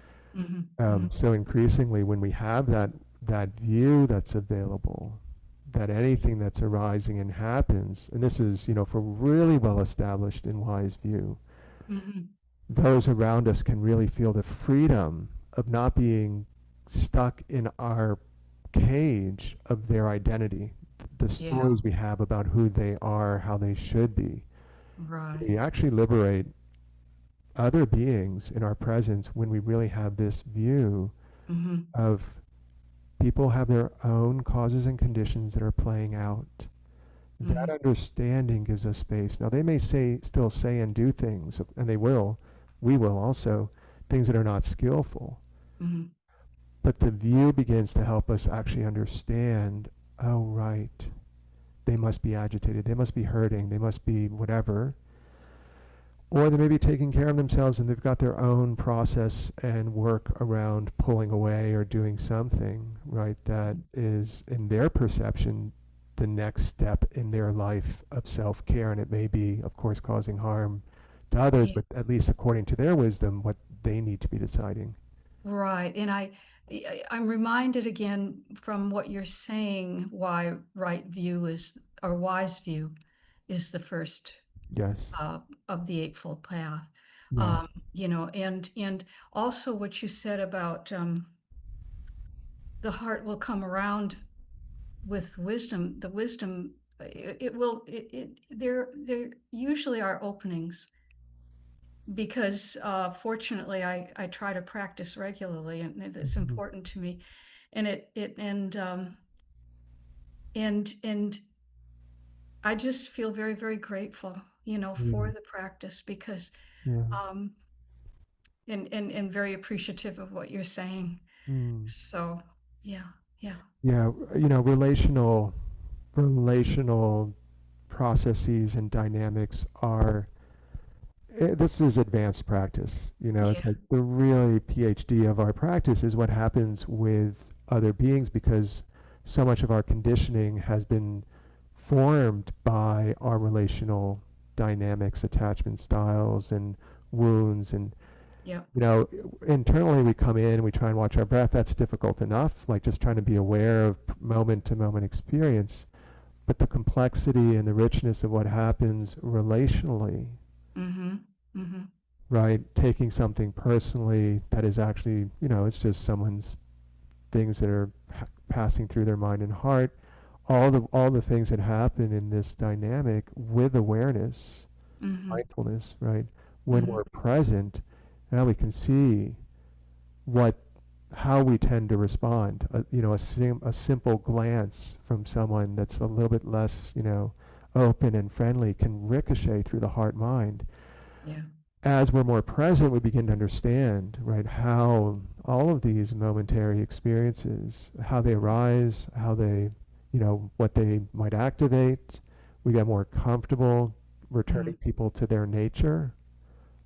So increasingly when we have that view that's available, that anything that's arising and happens, and this is, for really well established and wise view, those around us can really feel the freedom of not being stuck in our cage of their identity, the stories we have about who they are, how they should be. Right. We actually liberate other beings in our presence when we really have this view of people have their own causes and conditions that are playing out. That understanding gives us space. Now they may still say and do things, and we will also, things that are not skillful. But the view begins to help us actually understand, oh right, they must be agitated, they must be hurting, they must be whatever. Or they may be taking care of themselves and they've got their own process and work around pulling away or doing something, right, that is, in their perception, the next step in their life of self-care. And it may be, of course, causing harm to others, but at least according to their wisdom, what they need to be deciding. Right. And I'm reminded again from what you're saying why right view is, or wise view is the first Yes. of the Eightfold Path. Yeah. And also what you said about the heart will come around with wisdom. The wisdom, there usually are openings, because fortunately I try to practice regularly, and it's important to me, and and I just feel very, very grateful, for the practice, because and very appreciative of what you're saying. So yeah. Relational processes and dynamics are, this is advanced practice. It's like the really PhD of our practice is what happens with other beings, because so much of our conditioning has been formed by our relational dynamics, attachment styles, and wounds. And, Yeah. you know, internally we come in, we try and watch our breath. That's difficult enough, like just trying to be aware of moment to moment experience. But the complexity and the richness of what happens relationally, Mm-hmm. Mm-hmm. right? Taking something personally that is actually, you know, it's just someone's things that are passing through their mind and heart. All the things that happen in this dynamic with awareness, Mm-hmm. mindfulness, right? When Mhm. we're present, now we can see how we tend to respond. You know, a simple glance from someone that's a little bit less, you know, open and friendly can ricochet through the heart mind. Yeah. As we're more present, we begin to understand, right, how all of these momentary experiences, how they arise, how they, you know, what they might activate. We get more comfortable returning people to their nature,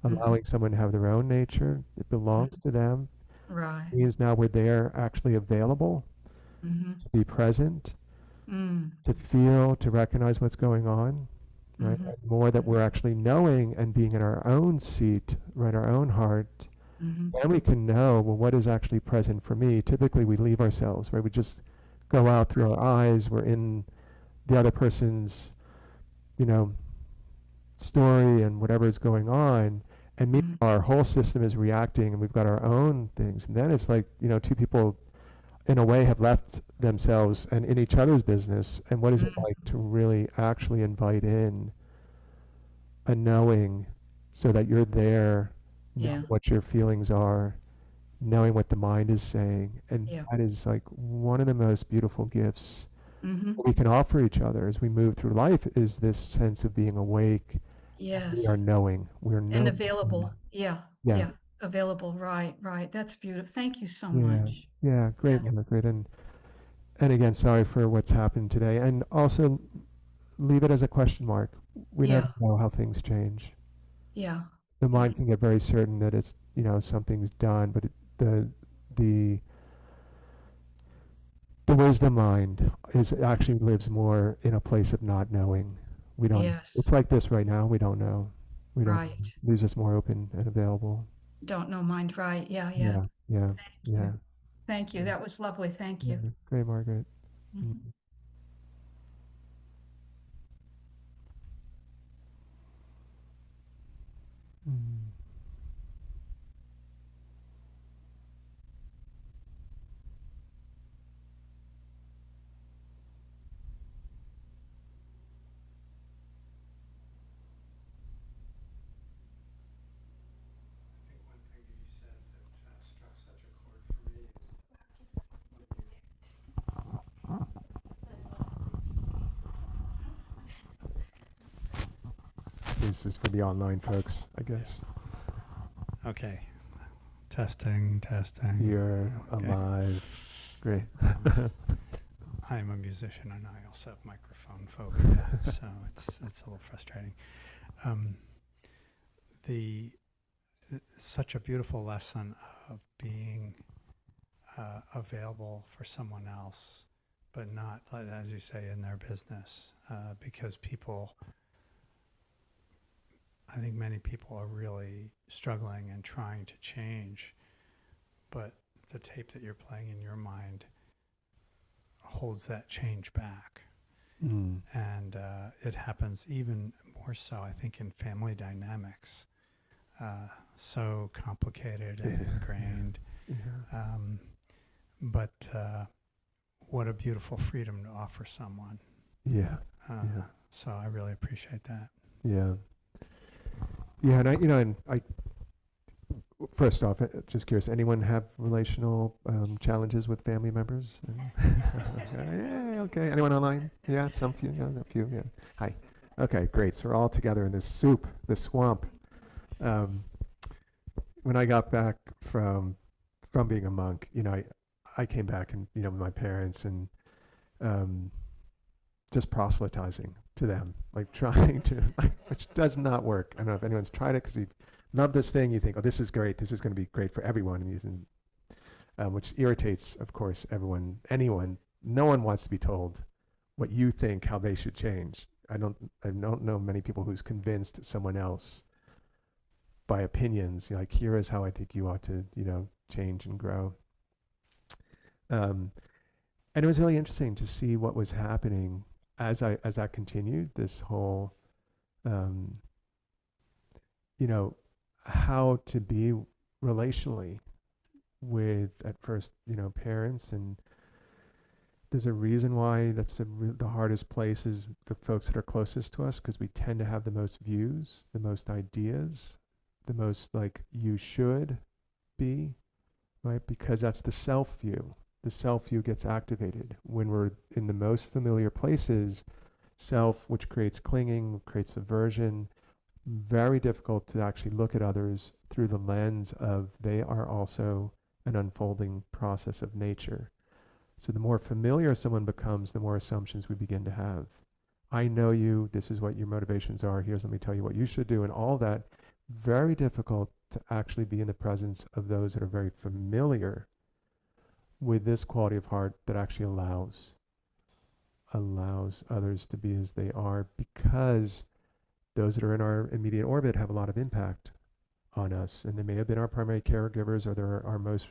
allowing someone to have their own nature. It belongs to them. Right. Means now we're there actually available Mm-hmm. to be present, Mm. to feel, to recognize what's going on, right? Mhm. And more that we're actually knowing and being in our own seat, right, our own heart. Mm-hmm. Then we can know, well, what is actually present for me? Typically we leave ourselves, right? We just go out through our eyes. We're in the other person's, you know, story and whatever is going on. And Mhm. our whole system is reacting and we've got our own things. And then it's like, you know, two people in a way have left themselves and in each other's business. And what is it like to really actually invite in a knowing so that you're there, knowing Yeah. what your feelings are, knowing what the mind is saying. And Yeah. that is like one of the most beautiful gifts Mm-hmm. we can offer each other as we move through life, is this sense of being awake. Yes. We are knowing. We're And knowing. available. Yeah. Yeah. Yeah. Available. Right. Right. That's beautiful. Thank you so Yeah. much. Yeah. Great, Yeah. Margaret. And again, sorry for what's happened today. And also leave it as a question mark. We Yeah. never know how things change. Yeah. The Yeah. mind can get very certain that it's, you know, something's done, but the the wisdom mind is actually lives more in a place of not knowing. We don't. Yes. It's like this right now. We don't know. We don't. Right. Leaves us more open and available. Don't know mind. Right. Yeah. Yeah. Yeah. Yeah. Thank Yeah. you. Thank you. That was lovely. Thank Yeah. you. Great, Margaret. Mhm. Mm. I think one thing that you said that struck such a chord for me is This is for the online folks, I guess. okay. Testing. You're Okay. alive. Great. I'm a musician and I also have microphone phobia, so it's a little frustrating. Such a beautiful lesson of being available for someone else, but not, as you say, in their business, because I think many people are really struggling and trying to change, but the tape that you're playing in your mind holds that change back. Mm. And it happens even more so, I think, in family dynamics. So complicated and ingrained. Yeah. But what a beautiful freedom to offer someone. Yeah. So I really appreciate that. Yeah. Yeah, and I first off, just curious, anyone have relational challenges with family members? Yeah, okay. Anyone online? Yeah, some few. Yeah, a few. Yeah. Hi. Okay, great. So we're all together in this soup, this swamp. When I got back from being a monk, I came back and with my parents and just proselytizing to them, like trying to, which does not work. I don't know if anyone's tried it because you love this thing. You think, oh, this is great. This is going to be great for everyone. And which irritates, of course, anyone. No one wants to be told what you think, how they should change. I don't know many people who's convinced someone else by opinions, like, here is how I think you ought to, change and grow. And it was really interesting to see what was happening as that continued, this whole, how to be relationally with, at first, parents. And there's a reason why that's the hardest place is the folks that are closest to us, because we tend to have the most views, the most ideas, the most like, you should be, right? Because that's the self view. The self view gets activated when we're in the most familiar places. Self, which creates clinging, creates aversion. Very difficult to actually look at others through the lens of they are also an unfolding process of nature. So the more familiar someone becomes, the more assumptions we begin to have. I know you, this is what your motivations are, here's, let me tell you what you should do, and all that. Very difficult to actually be in the presence of those that are very familiar with this quality of heart that actually allows others to be as they are, because those that are in our immediate orbit have a lot of impact on us, and they may have been our primary caregivers, or they're our most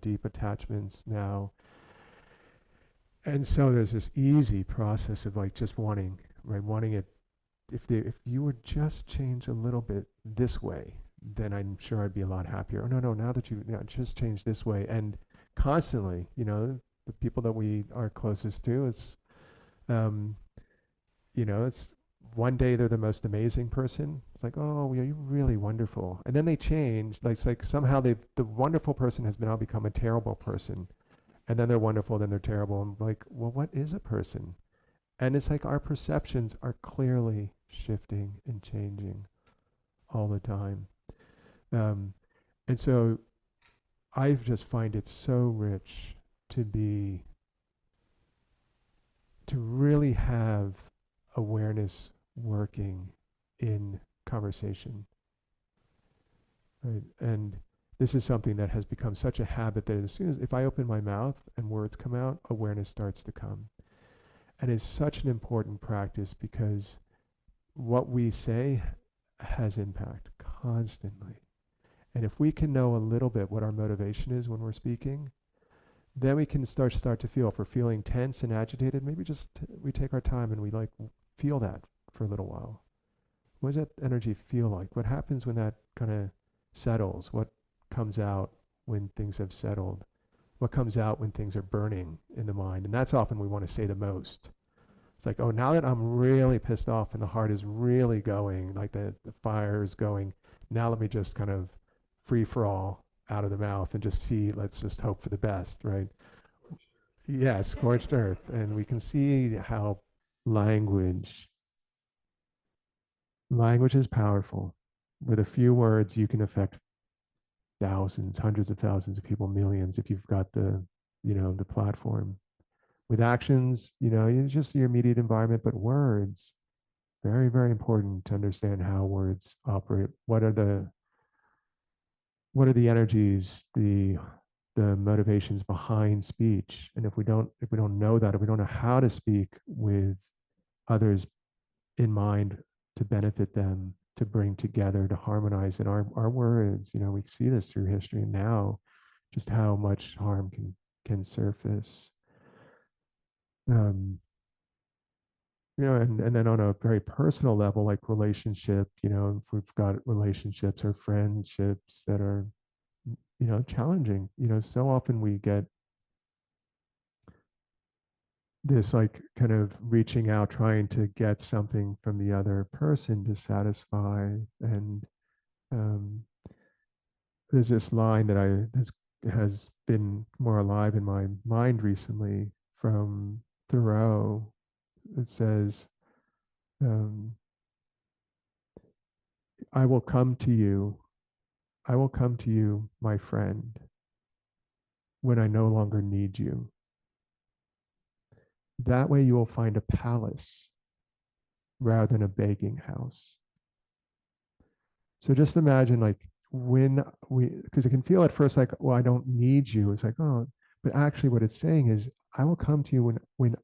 deep attachments now. And so there's this easy process of like just wanting it. If you would just change a little bit this way, then I'm sure I'd be a lot happier. Oh, no, now that you just change this way. And constantly, the people that we are closest to, it's, it's one day they're the most amazing person. It's like, oh, you're really wonderful. And then they change. Like, it's like somehow the wonderful person has now become a terrible person. And then they're wonderful, then they're terrible. I'm like, well, what is a person? And it's like our perceptions are clearly shifting and changing all the time. And so I just find it so rich to really have awareness working in conversation, right? And this is something that has become such a habit that as soon as, if I open my mouth and words come out, awareness starts to come. And it's such an important practice, because what we say has impact constantly. And if we can know a little bit what our motivation is when we're speaking, then we can start to feel. If we're feeling tense and agitated, maybe just we take our time and we like feel that for a little while. What does that energy feel like? What happens when that kind of settles? What comes out when things have settled? What comes out when things are burning in the mind? And that's often we want to say the most. It's like, oh, now that I'm really pissed off and the heart is really going, like the fire is going, now let me just kind of free for all out of the mouth and just see, let's just hope for the best, right? Yeah, scorched earth. And we can see how language is powerful. With a few words, you can affect thousands, hundreds of thousands of people, millions, if you've got the platform. With actions, it's just your immediate environment, but words, very, very important to understand how words operate. What are the energies, the motivations behind speech? And if we don't know that, if we don't know how to speak with others in mind to benefit them, to bring together, to harmonize in our words, we see this through history, and now just how much harm can surface. And then on a very personal level, like relationship, if we've got relationships or friendships that are, challenging, so often we get this like kind of reaching out, trying to get something from the other person to satisfy. And there's this line that has been more alive in my mind recently from Thoreau. It says, I will come to you, my friend, when I no longer need you. That way you will find a palace rather than a begging house. So just imagine, like, when because it can feel at first like, well, I don't need you. It's like, oh, but actually what it's saying is, I will come to you when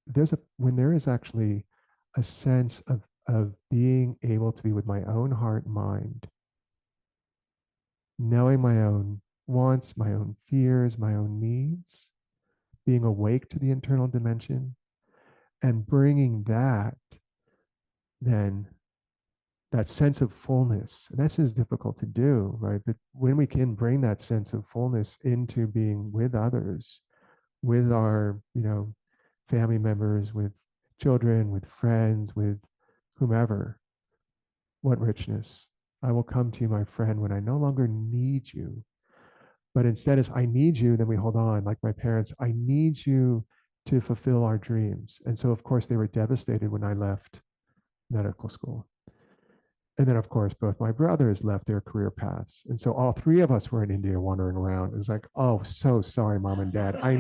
there is actually a sense of being able to be with my own heart and mind, knowing my own wants, my own fears, my own needs, being awake to the internal dimension, and bringing that, then that sense of fullness. And this is difficult to do, right? But when we can bring that sense of fullness into being with others, with our, family members, with children, with friends, with whomever, what richness. I will come to you, my friend, when I no longer need you. But instead, as I need you, then we hold on, like my parents, I need you to fulfill our dreams. And so, of course, they were devastated when I left medical school. And then, of course, both my brothers left their career paths. And so all three of us were in India wandering around. It was like, oh, so sorry, mom and dad. I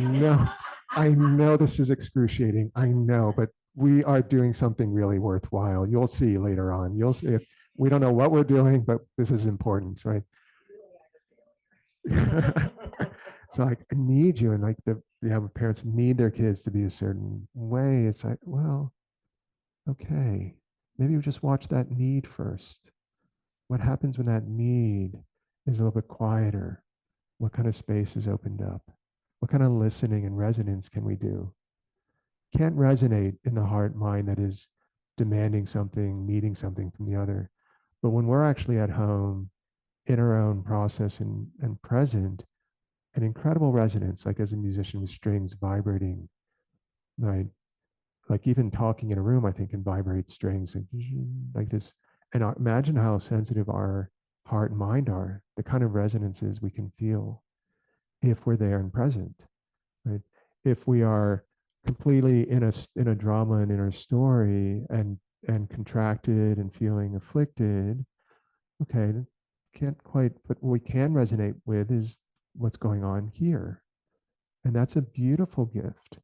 know this is excruciating. I know, but we are doing something really worthwhile. You'll see later on. You'll see if we don't know what we're doing, but this is important, right? So like, I need you. And like parents need their kids to be a certain way. It's like, well, okay, maybe we just watch that need first. What happens when that need is a little bit quieter? What kind of space is opened up? What kind of listening and resonance can we do? Can't resonate in the heart mind that is demanding something, needing something from the other. But when we're actually at home in our own process and present, an incredible resonance, like as a musician with strings vibrating, right? Like even talking in a room, I think can vibrate strings like this. And imagine how sensitive our heart and mind are, the kind of resonances we can feel if we're there and present, right? If we are completely in a drama and in our story and contracted and feeling afflicted, okay, can't quite, but what we can resonate with is what's going on here. And that's a beautiful gift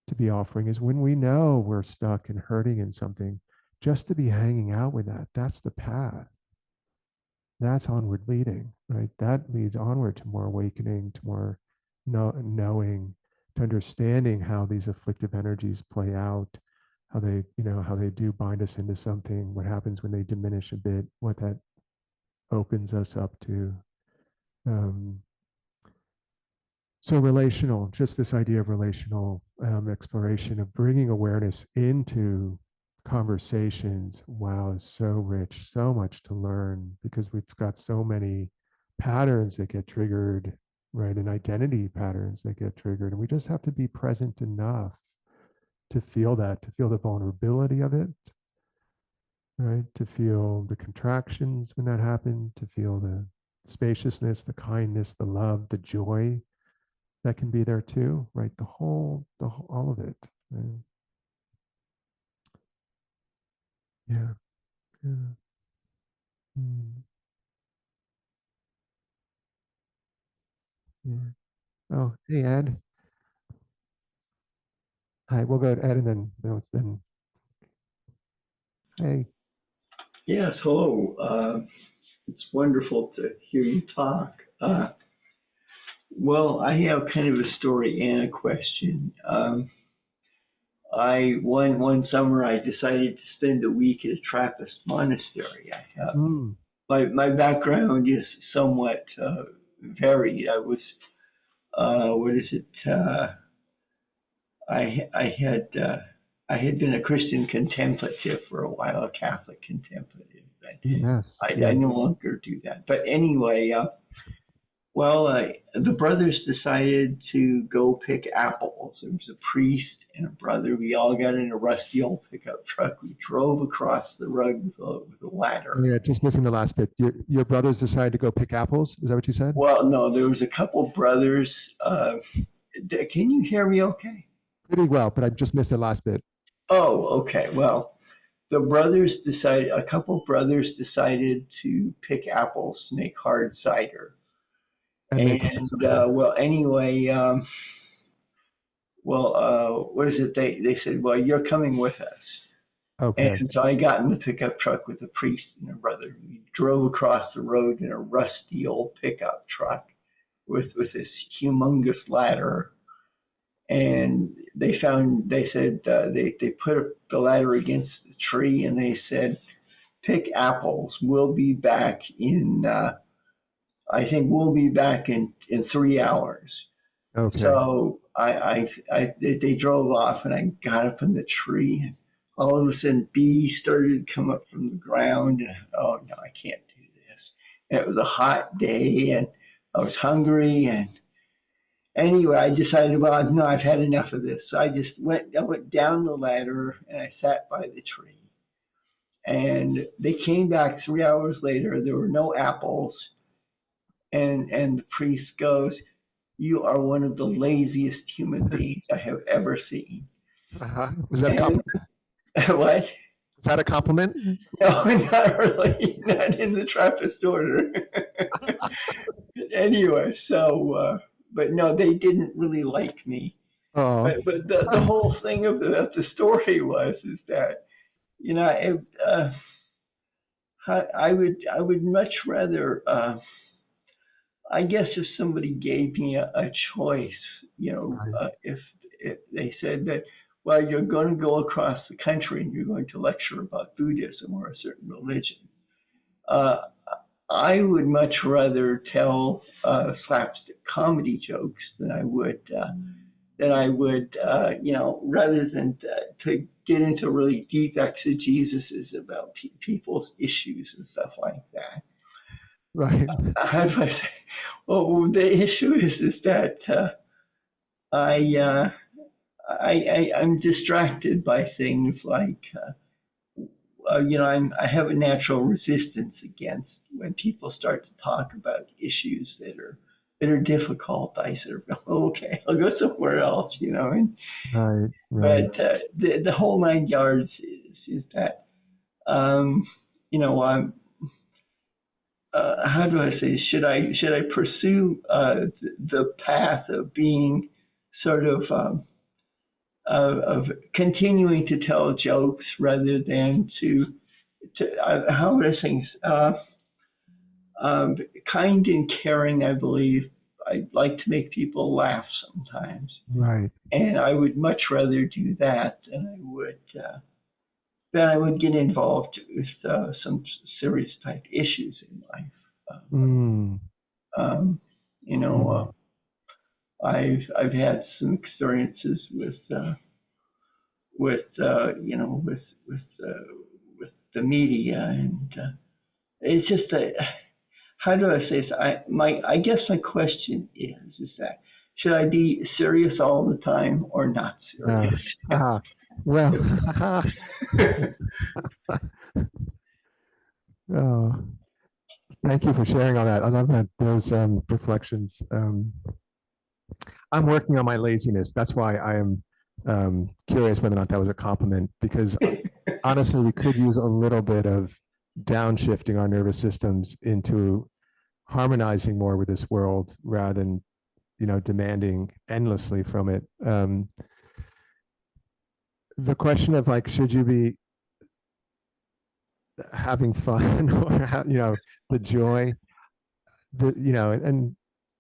to be offering, is when we know we're stuck and hurting in something, just to be hanging out with that. That's the path. That's onward leading, right? That leads onward to more awakening, to more knowing, to understanding how these afflictive energies play out, how they do bind us into something, what happens when they diminish a bit, what that opens us up to. So relational, just this idea of relational exploration, of bringing awareness into conversations. Wow, is so rich, so much to learn, because we've got so many patterns that get triggered, right? And identity patterns that get triggered. And we just have to be present enough to feel that, to feel the vulnerability of it, right? To feel the contractions when that happened, to feel the spaciousness, the kindness, the love, the joy that can be there too, right? The whole all of it. Right? Yeah. Yeah. Yeah. Oh, hey, Ed. Hi, we'll go to Ed and then hey. Yes, hello. It's wonderful to hear you talk. Well, I have kind of a story and a question. One summer I decided to spend a week at a Trappist monastery. I have my background is somewhat varied. I was I had been a Christian contemplative for a while, a Catholic contemplative. But yes. I no longer do that. But anyway, the brothers decided to go pick apples. There was a priest and a brother. We all got in a rusty old pickup truck. We drove across the road with a ladder. Oh, yeah, just missing the last bit. Your brothers decided to go pick apples. Is that what you said? Well, no, there was a couple brothers. Can you hear me okay? Pretty well, but I just missed the last bit. Oh, okay. Well, a couple brothers decided to pick apples to make hard cider. What is it? They said, well, you're coming with us. Okay. And so I got in the pickup truck with a priest and a brother. We drove across the road in a rusty old pickup truck with this humongous ladder. and they said they put the ladder against the tree, and they said, pick apples. We'll be back in, I think we'll be back in 3 hours. Okay. So they drove off, and I got up in the tree, and all of a sudden bees started to come up from the ground, and oh no, I can't do this. And it was a hot day, and I was hungry, and anyway, I decided, well, no, I've had enough of this. So I went down the ladder, and I sat by the tree. And they came back 3 hours later. There were no apples. And the priest goes, you are one of the laziest human beings I have ever seen. Was that a compliment? What? Is that a compliment? No, not really. Not in the Trappist order. Anyway, so, but no, they didn't really like me. Oh. But the whole thing of the story is that, you know, I would much rather, I guess, if somebody gave me a choice, you know, if they said that, well, you're going to go across the country and you're going to lecture about Buddhism or a certain religion, I would much rather tell slapstick comedy jokes than I would, you know, rather than to get into really deep exegesis about people's issues and stuff like that. Right. How do I say? Well, the issue is that I'm distracted by things like, you know, I have a natural resistance against when people start to talk about issues that are difficult. I sort of go, oh, okay, I'll go somewhere else, you know. And, right. But the whole 9 yards is that, you know, I'm. How do I say? Should I pursue the path of being sort of continuing to tell jokes rather than to how would I say? Kind and caring, I believe. I like to make people laugh sometimes. Right. And I would much rather do that than I would get involved with some serious type issues in life. You know, I've had some experiences with you know, with the media, and it's just how do I say this? I guess my question is that should I be serious all the time or not serious? Well, oh, thank you for sharing all that. I love that, those reflections. I'm working on my laziness. That's why I am curious whether or not that was a compliment, because honestly, we could use a little bit of downshifting our nervous systems into harmonizing more with this world rather than, you know, demanding endlessly from it. The question of like, should you be having fun or, you know, the joy, you know, and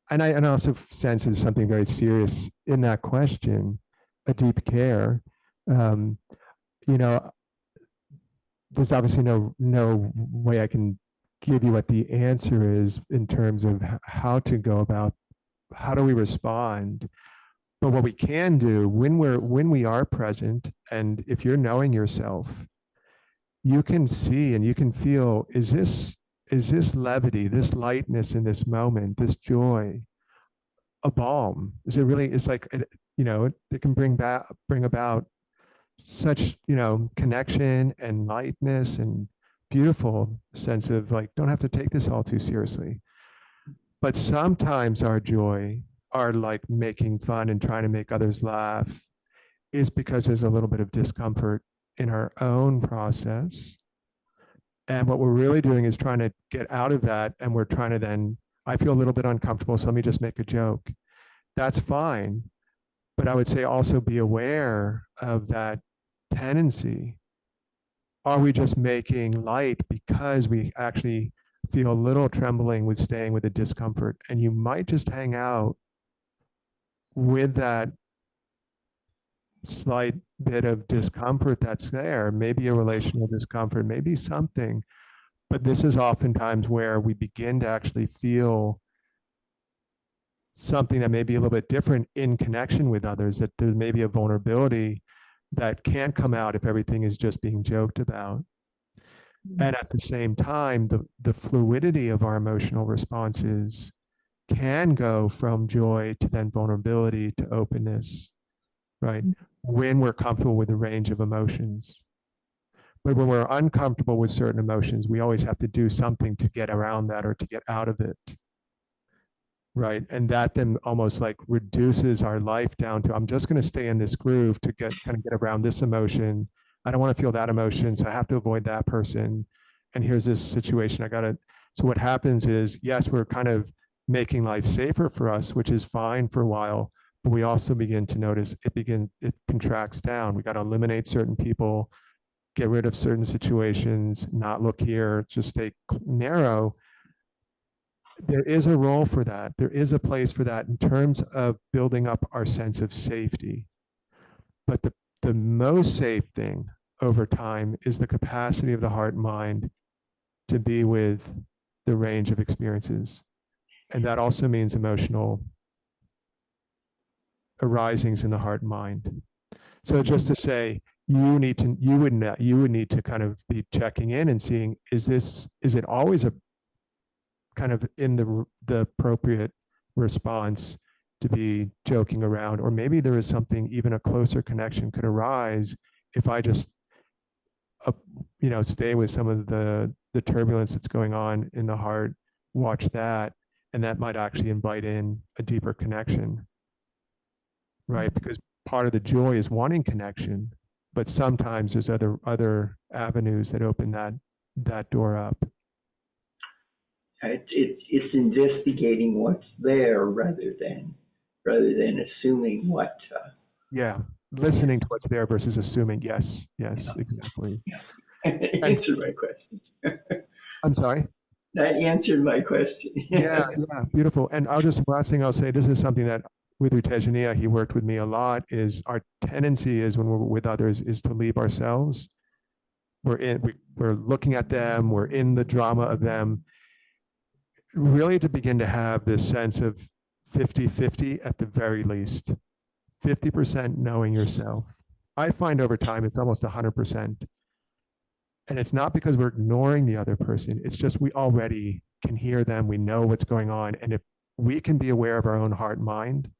I also sense there's something very serious in that question, a deep care. You know, there's obviously no way I can give you what the answer is in terms of how to go about, how do we respond. But what we can do when we are present, and if you're knowing yourself, you can see and you can feel, is this levity, this lightness in this moment, this joy, a balm? Is it really? It's like, you know, it can bring about such, you know, connection and lightness and beautiful sense of like, don't have to take this all too seriously. But sometimes our joy, our like making fun and trying to make others laugh, is because there's a little bit of discomfort in our own process. And what we're really doing is trying to get out of that. And we're trying to then, I feel a little bit uncomfortable, so let me just make a joke. That's fine. But I would say also be aware of that tendency. Are we just making light because we actually feel a little trembling with staying with the discomfort? And you might just hang out with that slight bit of discomfort that's there, maybe a relational discomfort, maybe something. But this is oftentimes where we begin to actually feel something that may be a little bit different in connection with others, that there may be a vulnerability that can't come out if everything is just being joked about. And at the same time, the fluidity of our emotional responses can go from joy to then vulnerability to openness, right? When we're comfortable with the range of emotions. But when we're uncomfortable with certain emotions, we always have to do something to get around that or to get out of it. Right. And that then almost like reduces our life down to, I'm just going to stay in this groove to get around this emotion. I don't want to feel that emotion, so I have to avoid that person. And here's this situation I got to. So what happens is, yes, we're kind of making life safer for us, which is fine for a while, but we also begin to notice it contracts down. We got to eliminate certain people, get rid of certain situations, not look here, just stay narrow. There is a role for that. There is a place for that in terms of building up our sense of safety. But the most safe thing over time is the capacity of the heart and mind to be with the range of experiences. And that also means emotional arisings in the heart and mind. So just to say, you would need to kind of be checking in and seeing, is it always a kind of in the appropriate response to be joking around, or maybe there is something, even a closer connection could arise if I just stay with some of the turbulence that's going on in the heart, watch that, and that might actually invite in a deeper connection, right? Because part of the joy is wanting connection, but sometimes there's other avenues that open that door up. It's investigating what's there rather than assuming what. Yeah, listening to what's there versus assuming. Yes, exactly. Yeah. Answered my question. I'm sorry. That answered my question. Yeah, beautiful. And last thing I'll say, this is something that with U Tejaniya, he worked with me a lot, is our tendency is when we're with others is to leave ourselves. We're looking at them, we're in the drama of them. Really to begin to have this sense of 50-50 at the very least. 50% knowing yourself. I find over time it's almost 100%. And it's not because we're ignoring the other person. It's just we already can hear them. We know what's going on. And if we can be aware of our own heart and mind,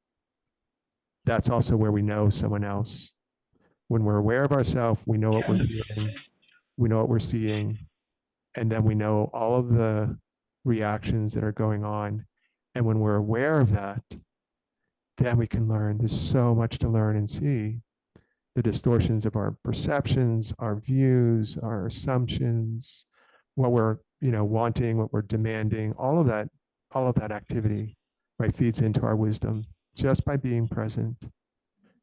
that's also where we know someone else. When we're aware of ourselves, we know what we're hearing, we know what we're seeing, and then we know all of the reactions that are going on. And when we're aware of that, then we can learn. There's so much to learn and see. The distortions of our perceptions, our views, our assumptions, what we're wanting, what we're demanding, all of that activity, right, feeds into our wisdom just by being present.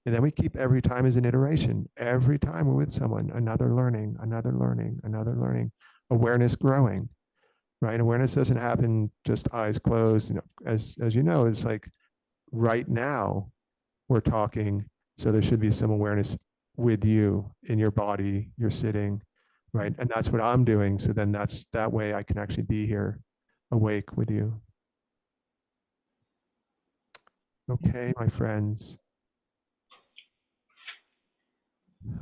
And then we keep every time as an iteration. Every time we're with someone, another learning, another learning, another learning, awareness growing, right? Awareness doesn't happen just eyes closed. As you know, it's like right now we're talking. So there should be some awareness with you in your body, you're sitting, right? And that's what I'm doing. So then that way I can actually be here awake with you. Okay, my friends.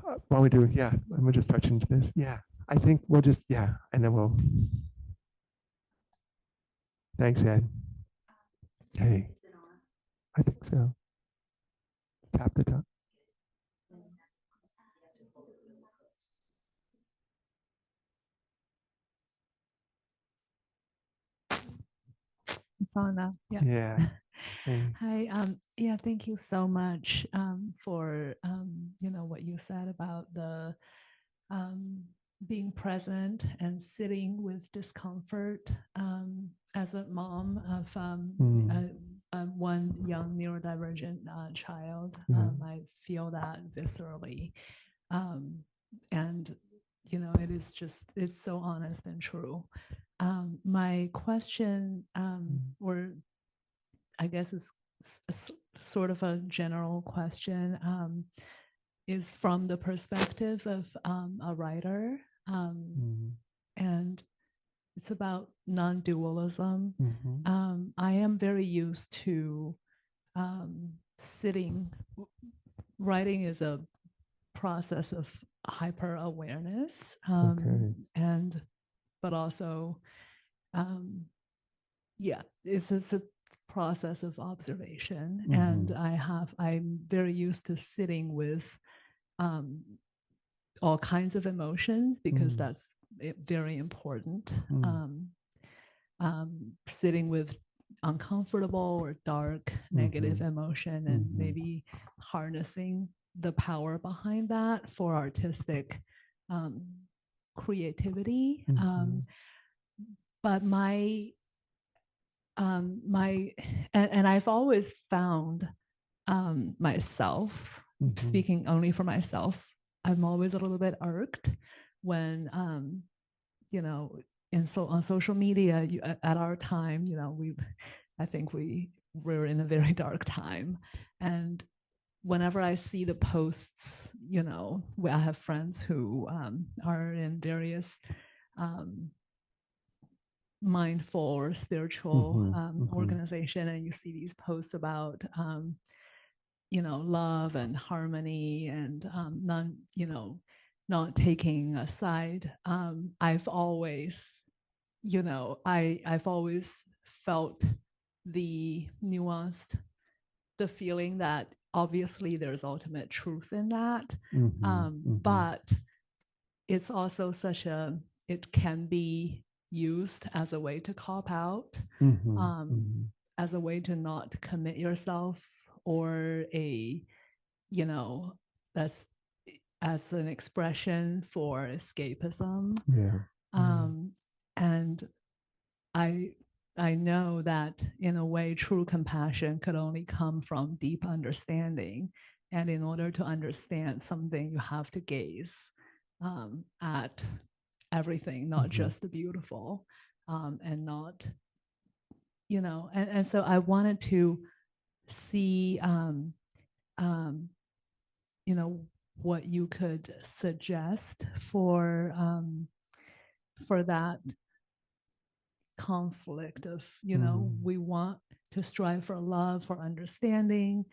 Why don't we do, and we'll just touch into this. Yeah, I think we'll just, and then we'll. Thanks, Ed. Hey, I think so. Tap the top. It's on now. Yeah. Hey. Hi. Yeah. Thank you so much for what you said about the being present and sitting with discomfort. As a mom of one young neurodivergent child, I feel that viscerally, and it's so honest and true. My question, or I guess is sort of a general question. is from the perspective of a writer, and it's about non-dualism. I am very used to sitting. Writing is a process of hyper awareness, and but also, yeah, it's a process of observation, and I'm very used to sitting with all kinds of emotions because that's very important. Sitting with uncomfortable or dark negative emotion and maybe harnessing the power behind that for artistic creativity. But and I've always found myself, speaking only for myself, I'm always a little bit irked when on social media, at our time, I think we're in a very dark time. And whenever I see the posts, where I have friends who are in various mindful or spiritual organization, and you see these posts about love and harmony and not taking a side. I've always I've always felt the nuanced, the feeling that obviously there's ultimate truth in that, but it's also it can be used as a way to cop out, as a way to not commit yourself, or that's as an expression for escapism. And I know that in a way, true compassion could only come from deep understanding. And in order to understand something, you have to gaze at everything, not just the beautiful, and not, and so I wanted to see, what you could suggest for that conflict of, we want to strive for love, for understanding,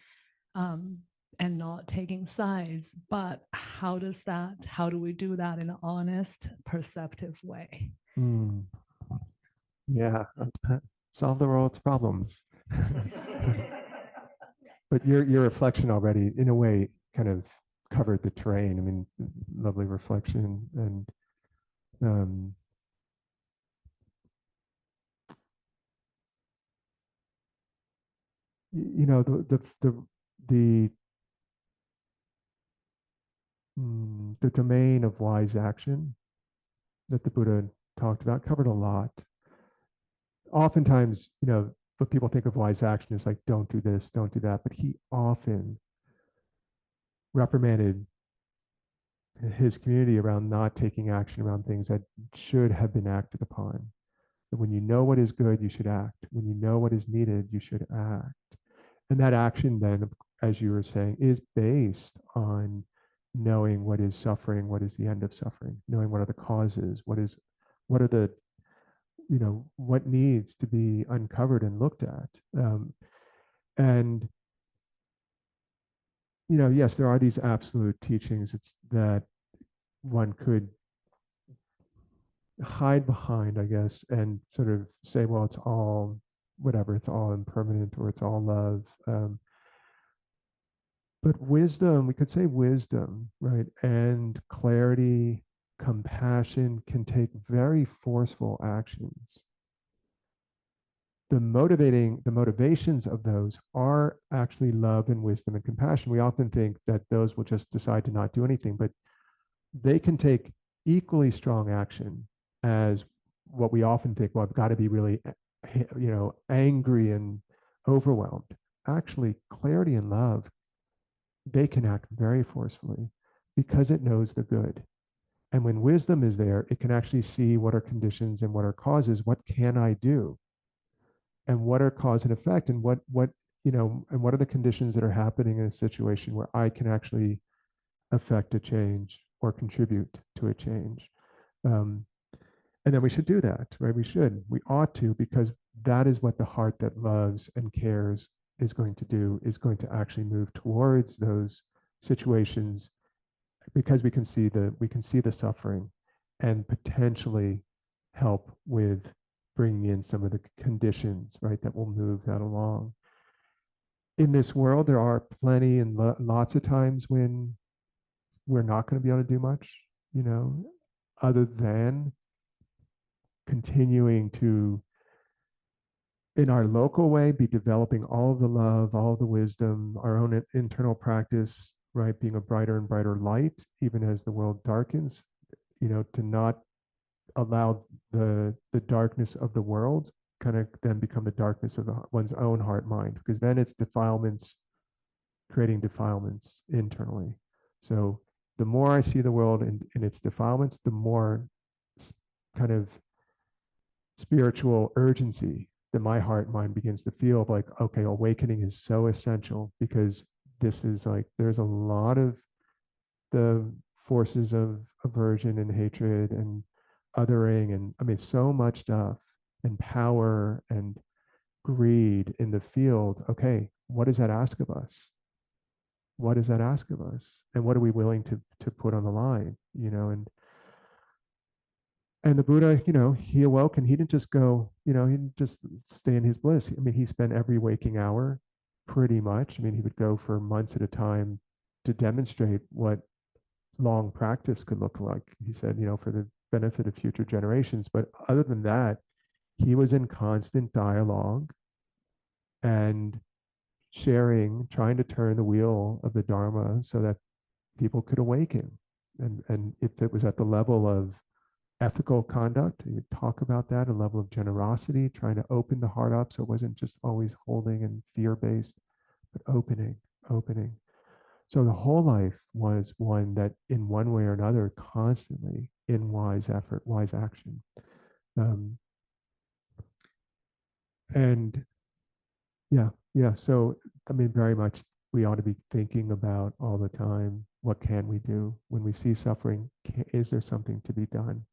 and not taking sides, but how do we do that in an honest, perceptive way? Yeah, solve the world's problems. But your reflection already, in a way, kind of covered the terrain. I mean, lovely reflection, and the domain of wise action that the Buddha talked about covered a lot. Oftentimes, what people think of wise action is like, don't do this, don't do that. But he often reprimanded his community around not taking action around things that should have been acted upon. That when you know what is good, you should act. When you know what is needed, you should act. And that action then, as you were saying, is based on knowing what is suffering, what is the end of suffering, knowing what are the causes, what are the, what needs to be uncovered and looked at. And yes, there are these absolute teachings that one could hide behind, I guess, and sort of say, well, it's all whatever, it's all impermanent, or it's all love. But wisdom, we could say wisdom, right? And clarity, compassion can take very forceful actions. The motivations of those are actually love and wisdom and compassion. We often think that those will just decide to not do anything, but they can take equally strong action as what we often think, well, I've got to be really, angry and overwhelmed. Actually, clarity and love, they can act very forcefully because it knows the good. And when wisdom is there, it can actually see what are conditions and what are causes. What can I do? And what are cause and effect? And what are the conditions that are happening in a situation where I can actually affect a change or contribute to a change. And then we should do that, right? We ought to, because that is what the heart that loves and cares is going to do, is going to actually move towards those situations, because we can see the suffering and potentially help with bringing in some of the conditions, right, that will move that along. In this world, there are plenty and lots of times when we're not going to be able to do much, other than continuing to, in our local way, be developing all of the love, all of the wisdom, our own internal practice, right? Being a brighter and brighter light, even as the world darkens, to not allow the darkness of the world kind of then become the darkness of one's own heart mind, because then it's defilements, creating defilements internally. So the more I see the world in its defilements, the more kind of spiritual urgency that my heart and mind begins to feel like, okay, awakening is so essential, because this is like, there's a lot of the forces of aversion and hatred and othering, and I mean, so much stuff, and power and greed in the field. Okay, what does that ask of us? What does that ask of us? And what are we willing to put on the line? And the Buddha, he awoke, and he didn't just go, he didn't just stay in his bliss. I mean, he spent every waking hour pretty much. I mean, he would go for months at a time to demonstrate what long practice could look like. He said, for the benefit of future generations. But other than that, he was in constant dialogue and sharing, trying to turn the wheel of the Dharma so that people could awaken. And if it was at the level of ethical conduct, you talk about that, a level of generosity, trying to open the heart up so it wasn't just always holding and fear-based, but opening. So the whole life was one that, in one way or another, constantly in wise effort, wise action. And yeah. So, I mean, very much we ought to be thinking about all the time, what can we do when we see suffering? Is there something to be done?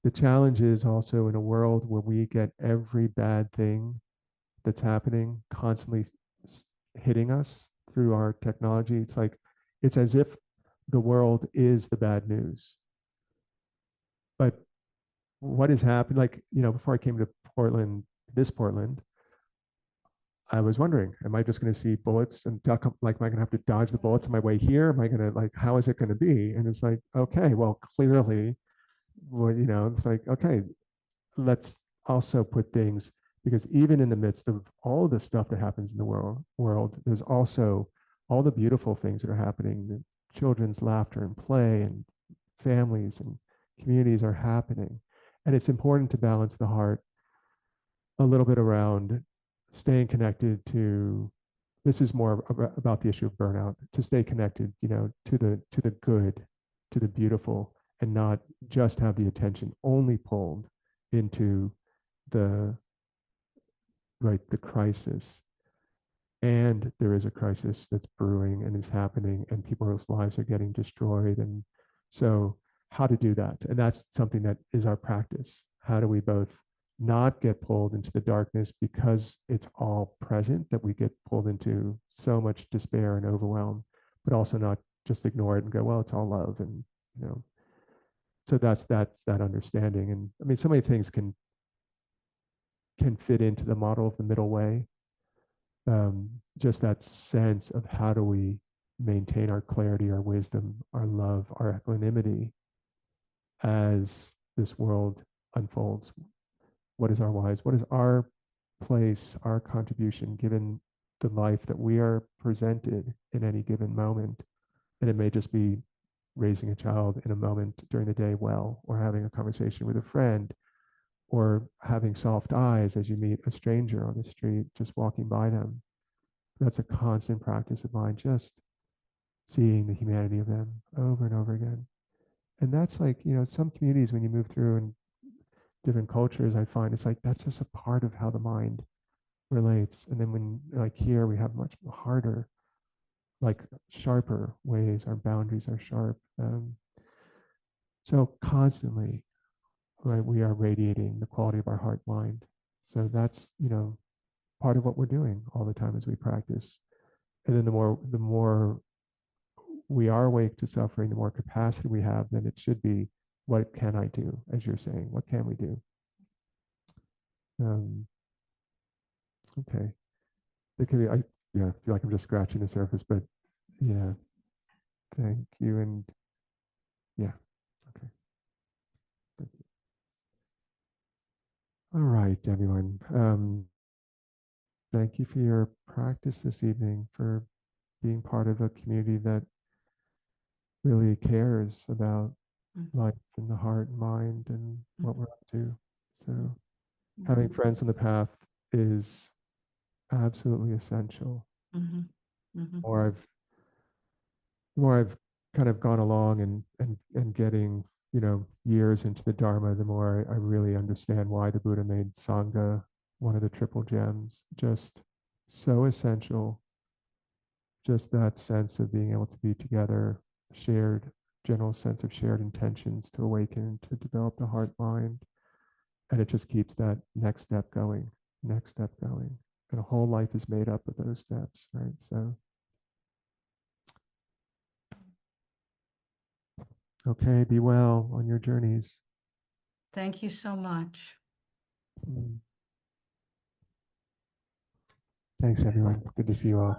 The challenge is also, in a world where we get every bad thing that's happening constantly hitting us through our technology. It's as if the world is the bad news. But what has happened, before I came to Portland, I was wondering, am I just going to see bullets and duck up? Like, am I going to have to dodge the bullets on my way here? Am I going to, how is it going to be? And it's like, okay, well, clearly, it's like, okay, let's also put things, because even in the midst of all the stuff that happens in the world, there's also all the beautiful things that are happening. The children's laughter and play, and families and communities are happening. And it's important to balance the heart a little bit around staying connected to, this is more about the issue of burnout, to stay connected, to the good, to the beautiful, and not just have the attention only pulled into the crisis. And there is a crisis that's brewing and is happening, and people's lives are getting destroyed. And so how to do that? And that's something that is our practice. How do we both not get pulled into the darkness because it's all present, that we get pulled into so much despair and overwhelm, but also not just ignore it and go, well, it's all love. And, so that's that understanding. And I mean, so many things can fit into the model of the middle way. Just that sense of, how do we maintain our clarity, our wisdom, our love, our equanimity as this world unfolds? What is our wise? What is our place, our contribution, given the life that we are presented in any given moment? And it may just be raising a child in a moment during the day well, or having a conversation with a friend, or having soft eyes as you meet a stranger on the street, just walking by them. That's a constant practice of mine, just seeing the humanity of them over and over again. And that's like, some communities, when you move through and different cultures, I find it's like, that's just a part of how the mind relates. And then when, like, here, we have much harder like sharper ways. Our boundaries are sharp. So constantly, right, we are radiating the quality of our heart mind. So that's, part of what we're doing all the time as we practice. And then the more we are awake to suffering, the more capacity we have, then it should be, what can I do? As you're saying, what can we do? Okay. It can be, I feel like I'm just scratching the surface, but yeah, thank you. And yeah, okay. Thank you. All right, everyone. Thank you for your practice this evening, for being part of a community that really cares about life and the heart and mind and what we're up to. So having friends on the path is absolutely essential. The more I've kind of gone along and getting, years into the Dharma, the more I really understand why the Buddha made Sangha one of the triple gems. Just so essential. Just that sense of being able to be together, shared general sense of shared intentions to awaken, to develop the heart mind. And it just keeps that next step going. And a whole life is made up of those steps, right? So, okay, be well on your journeys. Thank you so much. Thanks, everyone. Good to see you all.